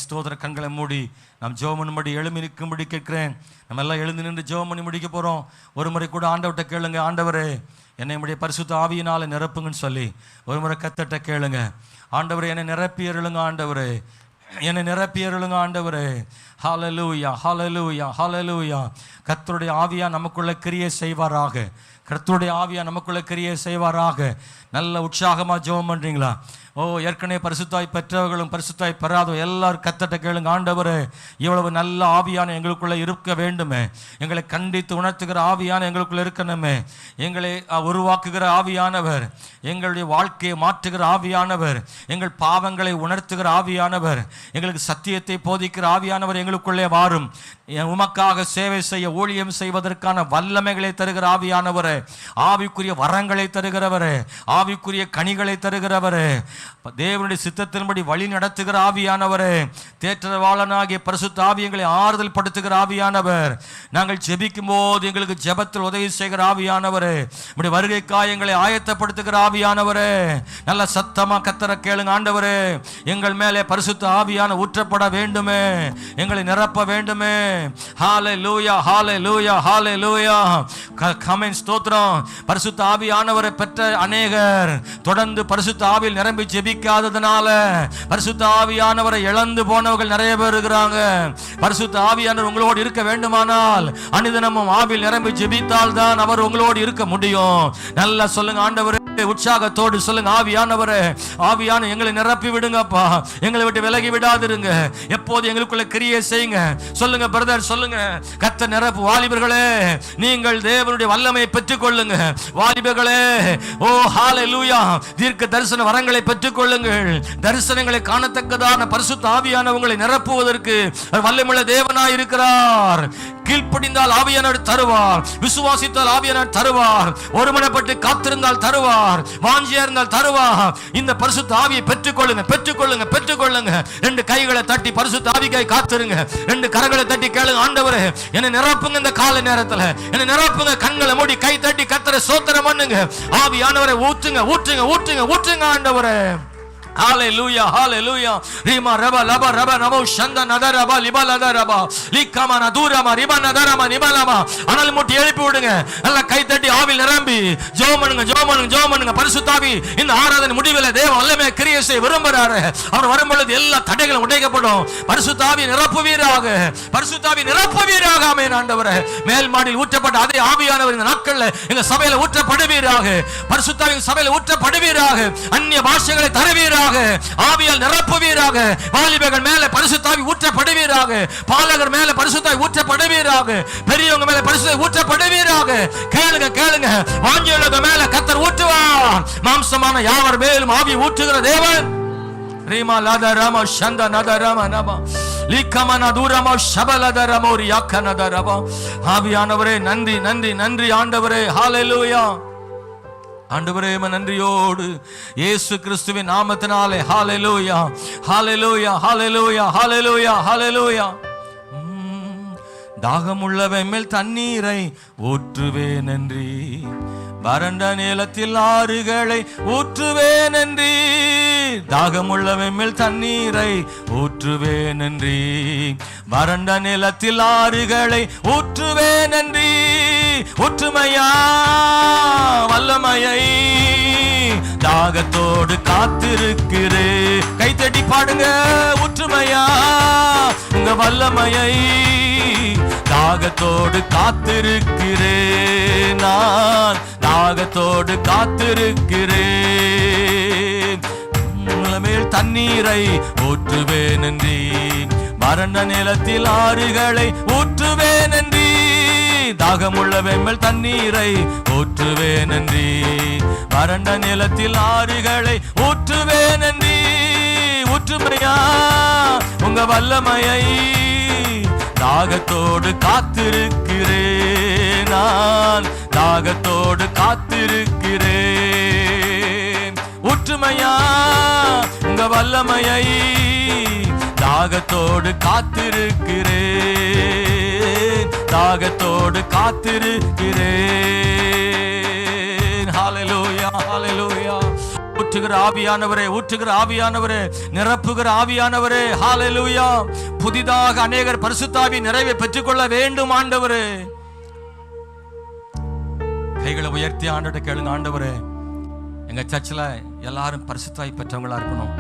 ஸ்தோத்திர. கண்களை மூடி நாம் ஜெபம் பண்ணும்படி எழுமி நிற்கும்படி கேட்கிறேன். நம்ம எல்லாம் எழுந்து நின்று ஜெபம் பண்ணி முடிக்க போகிறோம். ஒரு முறை கூட ஆண்டவர்கிட்ட கேளுங்க, ஆண்டவரே என்னை நம்முடைய பரிசுத்த ஆவியினால் நிரப்புங்கன்னு சொல்லி ஒரு முறை கர்த்தர்ட்ட கேளுங்க. ஆண்டவரே என்னை நிரப்பி அருளுங்க, ஆண்டவரே என்னை நிரப்பி அருளுங்க, ஆண்டவரே ஹல்லேலூயா, ஹல்லேலூயா, ஹல்லேலூயா. கர்த்தருடைய ஆவியா நமக்குள்ள கிரியை செய்வாராக. கர்த்தருடைய ஆவியா நமக்குள்ள கிரியை செய்வாராக. நல்ல உற்சாகமா ஜெபம் பண்றீங்களா? ஏற்கனவே பரிசுத்தாய் பெற்றவர்களும் பரிசுத்தாய் பெறாதவங்க எல்லாரும் கர்த்தர்ட்ட கேளுங்க, ஆண்டவரே இவ்வளவு நல்ல ஆவியான எங்களுக்குள்ள இருக்க வேண்டுமே, எங்களை கண்டித்து உணர்த்துகிற ஆவியான எங்களுக்குள்ள இருக்கணுமே, எங்களை உருவாக்குகிற ஆவியானவர், எங்களுடைய வாழ்க்கையை மாற்றுகிற ஆவியானவர், எங்கள் பாவங்களை உணர்த்துகிற ஆவியானவர், எங்களுக்கு சத்தியத்தை போதிக்கிற ஆவியானவர் எங்களுக்குள்ளே வாரும். உமக்காக சேவை செய்ய ஊழியம் செய்வதற்கான வல்லமைகளை தருகிற ஆவியானவரே, ஆவிக்குரிய வரங்களை தருகிறவரே, ஆவிக்குரிய கனிகளை தருகிறவரே, தேவனுடைய சித்தத்தின்படி வழி நடத்துகிற ஆவியானவரே, தேற்றவாளனாகிய பரிசுத்த ஆவி எங்களை ஆறுதல் படுத்துகிற ஆவியானவர், நாங்கள் ஜெபிக்கும் போது எங்களுக்கு ஜெபத்தில் உதவி செய்கிற ஆவியானவரே, நம்முடைய வருகைக்காய் எங்களை ஆயத்தப்படுத்துகிற ஆவியானவரே, நல்ல சத்தமா கர்த்தரை கேளுங்க. ஆண்டவரே எங்கள் மேலே பரிசுத்த ஆவியான ஊற்றப்பட வேண்டுமே, எங்களை நிரப்ப வேண்டுமே. ஹல்லேலூயா, ஹல்லேலூயா, ஹல்லேலூயா. கமெண்ட் ஸ்தோத்திரம். பரிசுத்த ஆவியானவரை பெற்ற அநேகர் தொடர்ந்து பரிசுத்த ஆவியில் நிரம்பி ஜெபிக்காததனால பரிசுத்த ஆவியானவரை இழந்து போனவர்கள் நிறைய பேர் இருக்கிறாங்க. பரிசுத்த ஆவியானவர் உங்களோடு இருக்க வேண்டுமானால் அனுதினமும் ஆவியில் நிரம்பி ஜெபித்தால் தான் அவர் உங்களோடு இருக்க முடியும். நல்லா சொல்லுங்க, ஆண்டவரே உற்சாகத்தோடு சொல்லுங்க, ஆவியானவரே, ஆவியான எங்களை நிரப்பி விடுங்கப்பா, எங்களை விட்டு விலகி விடாதிருங்க, எப்போது எங்களுக்குள்ள கிரியை செய்யுங்க. சொல்லுங்க பிரதர், சொல்லுங்க. கர்த்தர் நிரப்பு. வாலிபர்களே நீங்கள் தேவனுடைய வல்லமையை பெற்றுக் கொள்ளுங்க. வாலிபர்களே, ஓ ஹல்லேலூயா, தீர்க்க தரிசன வரங்களை பெற்றுக் கொள்ளுங்கள். தரிசனங்களை காணத்தக்கதான பரிசுத்த ஆவியான உங்களை நிரப்புவதற்கு வல்லமையுள்ள தேவனாய் இருக்கிறார். கீழ்ப்படிந்தால் ஆவியானவர் தருவார், விசுவாசித்தால் ஆவியானவர் தருவார், ஒருமனப்பட்டு காத்திருந்தால் தருவார், வாஞ்சியா இருந்தால் தருவார். இந்த பரிசுத்த ஆவியை பெற்றுக்கொள்ளுங்க, பெற்றுக்கொள்ளுங்க, பெற்றுக்கொள்ளுங்க. ரெண்டு கைகளை தட்டி பரிசுத்த ஆவிக்காய் காத்திருங்க. ரெண்டு கரங்களை தட்டி கேளுங்க, ஆண்டவரே என்னை நிரப்புங்க, இந்த காலை நேரத்தில் என்னை நிரப்புங்க. கண்களை மூடி கை தட்டி கர்த்தரை ஸ்தோத்திரம் பண்ணுங்க. ஆவியானவரை ஊற்றுங்க, ஊற்றுங்க, ஊற்றுங்க, ஊற்றுங்க ஆண்டவரே. ஹalleluya, hallelujah. rima raba laba raba namo shanda nadaraba libalada raba likama nadurama riba nadarama nibalama. அனல் மூட்டி எழுப்பி விடுங்க. நல்ல கை தட்டி ஆவியில் நிரம்பி ஜெபம் பண்ணுங்க, ஜெபம் பண்ணுங்க, ஜெபம் பண்ணுங்க. பரிசுத்த ஆவி இந்த ஆராதனை முடிவில் தேவ வல்லமை கிரியை செய்ய விரும்புறாரு. அவர் வரும்பொழுது எல்லா தடைகளும் உடைக்கப்படும். பரிசுத்த ஆவி நிரப்புவீராக, பரிசுத்த ஆவி நிரப்புவீராக. ஆமென் ஆண்டவரே. மேல் மாடியில் ஊற்றப்பட்ட அதே ஆவியானவர் இந்த நாட்கள்ல எங்க சபையில ஊற்றப்படுவீராக. பரிசுத்த ஆவி சபையில ஊற்றப்படுவீராக. அந்நிய பாஷைகளை தருவீராக. ஆவியால் நிரப்புவீராக. வாலிபர்கள் மேலே பரிசுத்த ஆவி ஊற்றப்படுவீராக. பாலகர் மேலே பரிசுத்த ஆவி ஊற்றப்படுவீராக. பெரியவங்க மேலே பரிசுத்த ஆவி ஊற்றப்படுவீராக. கேளுங்க, கேளுங்க. வாஞ்சியுள்ளவங்க மேலே கர்த்தர் ஊற்றுவார். மாம்சமான யாவர் மேலும் ஆவி ஊற்றுகிற தேவன். ரீமா லாதா ராமா ஷந்தா நதா ராமா நபா லிகமா நதுராமா ஷபலதா ராமோரி யாக்கனதா ரபா. ஆவியானவரே நன்றி, நன்றி, நன்றி ஆண்டவரே. ஹalleluya. ஆண்டவரே நன்றியோடு இயேசு கிறிஸ்துவின் நாமத்தினாலே ஹalleluya, ஹalleluya, ஹalleluya, ஹalleluya, ஹalleluya. தாகமுள்ளவன் மேல் தண்ணீரை ஊற்றுவேன் நன்றி, வறண்ட நிலத்தில் ஆறுகளை ஊற்றுவேன் நன்றி. தாகமுள்ளவன் மேல் தண்ணீரை ஊற்றுவேன் நன்றி, வறண்ட நிலத்தில் ஆறுகளை ஊற்றுவேன் நன்றி. ஒற்றுமையா வல்லமையை தாகத்தோடு காத்திருக்கிறே. கைத்தட்டி பாடுங்க. ஒற்றுமையா உங்க வல்லமையை தாகத்தோடு காத்திருக்கிறேன், நான் தாகத்தோடு காத்திருக்கிறேன். மேல் தண்ணீரை ஊற்றுவேன் நன்றி, வறண்ட நிலத்தில் ஆறுகளை ஊற்றுவேன் நன்றி. தாகமுள்ள வெம்மல் தண்ணீரை ஊற்றுவேன் நன்றி, வறண்ட நிலத்தில் ஆறுகளை ஊற்றுவேன் நன்றி. ஒற்றுமையா உங்க வல்லமையை தாகத்தோடு காத்திருக்கிறேன், நான் தாகத்தோடு காத்திருக்கிறேன். ஒற்றுமையா உங்க வல்லமையை தாகத்தோடு காத்திருக்கிறேன், தாகத்தோடு காத்திருக்கிறேன். ஹalleluya, ஹalleluya. ஊற்றுகிற ஆவியானவரே, ஊற்றுகிற ஆவியானவரே, நிரப்புகிற ஆவியானவரே, ஹalleluya. புதிதாக அநேகர் பரிசுத்த ஆவி நிறைவை பெற்றுக்கொள்ள வேண்டும் ஆண்டவரே. கைகளை உயர்த்தி ஆண்டவரை கேளுங்க. ஆண்டவரே எங்க சர்ச்சில் எல்லாரும் பரிசுத்த ஆவி பெற்றவங்களா இருக்கணும்.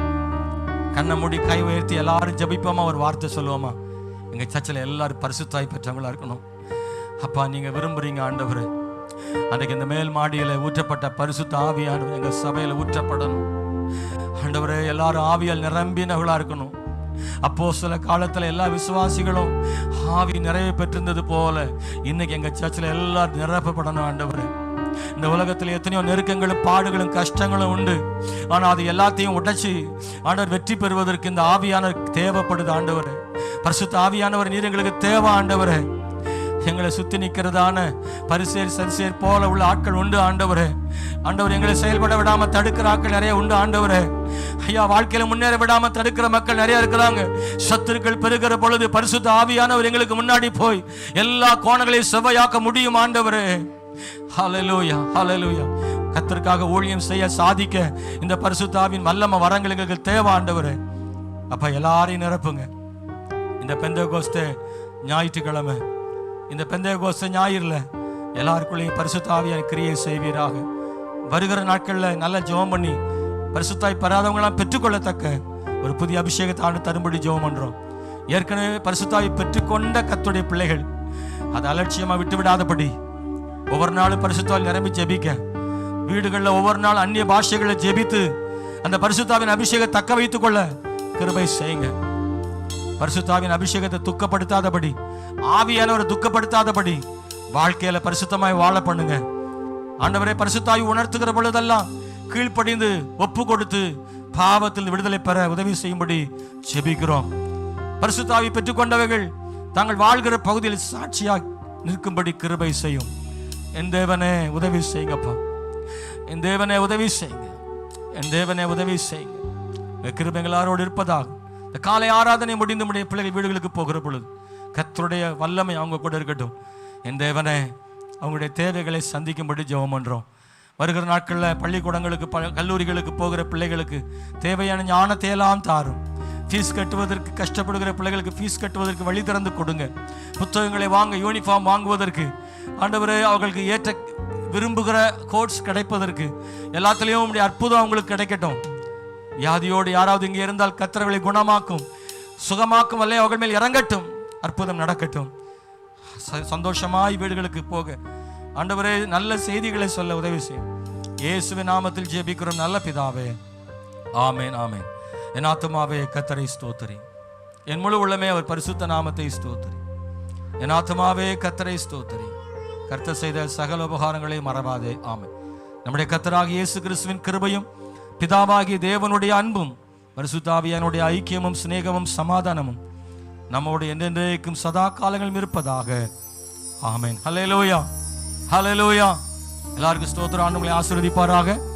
கண்ணை மூடி கை உயர்த்தி எல்லாரும் ஜெபிப்போமா, ஒரு வார்த்தை சொல்லுவோமா? எங்கள் சர்ச்சில் எல்லாரும் பரிசுத்தாய் பெற்றவங்களா இருக்கணும். அப்பா, நீங்கள் விரும்புகிறீங்க ஆண்டவரே, அன்றைக்கு இந்த மேல் மாடியில் ஊற்றப்பட்ட பரிசுத்த ஆவியானவர் எங்கள் சபையில் ஊற்றப்படணும் ஆண்டவரே. எல்லாரும் ஆவியால் நிரம்பினவர்களாக இருக்கணும். அப்போ சில காலத்தில் எல்லா விசுவாசிகளும் ஆவி நிறைவு பெற்றிருந்தது போல இன்னைக்கு எங்கள் சர்ச்சில் எல்லாரும் நிரப்பப்படணும் ஆண்டவரே. இந்த உலகத்தில் எத்தனையோ நெருக்கங்களும் பாடுகளும் கஷ்டங்களும் உண்டு. ஆனால் அது எல்லாத்தையும் உடைச்சி ஆண்டவர் வெற்றி பெறுவதற்கு இந்த ஆவியானவர் தேவைப்படுது ஆண்டவரே. பரிசுத்த ஆவியானவர் நீர் எங்களுக்கு தேவை ஆண்டவரே. எங்களை சுத்தி நிற்கிறதான பரிசேர் சரிசேர் போல உள்ள ஆட்கள் உண்டு ஆண்டவரே. ஆண்டவர் எங்களை செயல்பட விடாம தடுக்கிற ஆட்கள் நிறைய உண்டு ஆண்டவரே. ஐயா, வாழ்க்கையில முன்னேற விடாம தடுக்கிற மக்கள் நிறைய இருக்கிறாங்க. சத்துருக்கள் பெருகிற பொழுது பரிசுத்த ஆவியானவர் எங்களுக்கு முன்னாடி போய் எல்லா கோணங்களையும் செவ்வையாக்க முடியும் ஆண்டவரே. ஹல்லேலூயா, ஹல்லேலூயா. கர்த்தருக்காக ஊழியம் செய்ய சாதிக்க இந்த பரிசுத்த ஆவியின் வல்லமை வரங்கள் எங்களுக்கு தேவை ஆண்டவரே. அப்ப எல்லாரையும் நிரப்புங்க. இந்த பெந்தெகோஸ்தே ஞாயிற்றுக்கிழமை, இந்த பெந்தெகோஸ்தே ஞாயிறுல எல்லாருக்குள்ளேயும் பரிசுத்த ஆவியான கிரியை செய்வீராக. வருகிற நாட்களில் நல்ல ஜெபம் பண்ணி பரிசுத்தாய் பெறாதவங்களாம் பெற்றுக்கொள்ளத்தக்க ஒரு புதிய அபிஷேகத்தை ஆண்டு தரும்படி ஜெபம் பண்றோம். ஏற்கனவே பரிசுத்தாய் பெற்றுக்கொண்ட கர்த்தருடைய பிள்ளைகள் அதை அலட்சியமா விட்டு விடாதபடி ஒவ்வொரு நாளும் பரிசுத்தால் நிரம்பி ஜெபிக்க, வீடுகளில் ஒவ்வொரு நாள் அந்நிய பாஷைகளை ஜெபித்து அந்த பரிசுத்தாவின் அபிஷேகத்தை தக்க வைத்துக் கொள்ள கிருபை செய்யுங்க. பரிசுத்தாவின் அபிஷேகத்தை துக்கப்படுத்தாதபடி, ஆவியானவரை துக்கப்படுத்தாதபடி வாழ்க்கையில பரிசுத்தமாய் வாழ பண்ணுங்க ஆண்டவரே. பரிசுத்தாவி உணர்த்துகிற பொழுதெல்லாம் கீழ்ப்படிந்து ஒப்பு கொடுத்து பாவத்தில் விடுதலை பெற உதவி செய்யும்படி ஜெபிக்கிறோம். பரிசுத்தாவி பெற்றுக்கொண்டவர்கள் தாங்கள் வாழ்கிற பகுதியில் சாட்சியாக நிற்கும்படி கிருபை செய்யும். என் தேவனே உதவி செய்யுங்கப்பா, என் தேவனே உதவி செய்யுங்க, என் தேவனே உதவி செய்யுங்க. கிருபைகளாரோடு இருப்பதாக இந்த காலை ஆராதனை முடிந்து நம்முடைய பிள்ளைகள் வீடுகளுக்கு போகிற பொழுது கர்த்தருடைய வல்லமை அவங்க கூட இருக்கட்டும். என் தேவனே அவங்களுடைய தேவைகளை சந்திக்கும்படி ஜெபம் பண்றோம். வருகிற நாட்களில் பள்ளிக்கூடங்களுக்கு கல்லூரிகளுக்கு போகிற பிள்ளைகளுக்கு தேவையான ஞானத்தை எல்லாம் தாரும். ஃபீஸ் கட்டுவதற்கு கஷ்டப்படுகிற பிள்ளைகளுக்கு ஃபீஸ் கட்டுவதற்கு வழி திறந்து கொடுங்க. புத்தகங்களை வாங்க, யூனிஃபார்ம் வாங்குவதற்கு ஆண்டவரே, அவர்களுக்கு ஏற்ற விரும்புகிற கோர்ஸ் கிடைப்பதற்கு எல்லாத்துலேயும் உங்களுடைய அற்புதம் அவங்களுக்கு கிடைக்கட்டும். வியாதியோடு யாராவது இங்கே இருந்தால் கர்த்தர்களை குணமாக்கும், சுகமாக்கும் வல்லை அவர்கள் மேல் இறங்கட்டும். அற்புதம் நடக்கட்டும். சந்தோஷமாய் வீடுகளுக்கு போக ஆண்டவரே நல்ல செய்திகளை சொல்ல உதவி செய்யும். இயேசுவின் நாமத்தில் ஜெபிக்கிறோம் நல்ல பிதாவே, ஆமேன், ஆமேன். என் ஆத்துமாவே கர்த்தரை ஸ்தோத்திரி, என் முழு உள்ளமே அவர் பரிசுத்த நாமத்தை ஸ்தோத்திரி. என் ஆத்துமாவே கர்த்தரை ஸ்தோத்திரி, கர்த்தர் செய்த சகல உபகாரங்களை மறவாதே. ஆமென். நம்முடைய கர்த்தராகிய இயேசு கிறிஸ்துவின் கிருபையும் பிதாவாகிய தேவனுடைய அன்பும் பரிசுத்த ஆவியானுடைய ஐக்கியமும் சிநேகமும் சமாதானமும் நம்மோடு என்றென்றைக்கும் சதா காலங்களும் இருப்பதாக. ஆமென். ஹல்லேலூயா, ஹல்லேலூயா. எல்லாருக்கும் ஸ்தோத்திரம். ஆண்டவரை ஆசீர்வதிப்பாராக.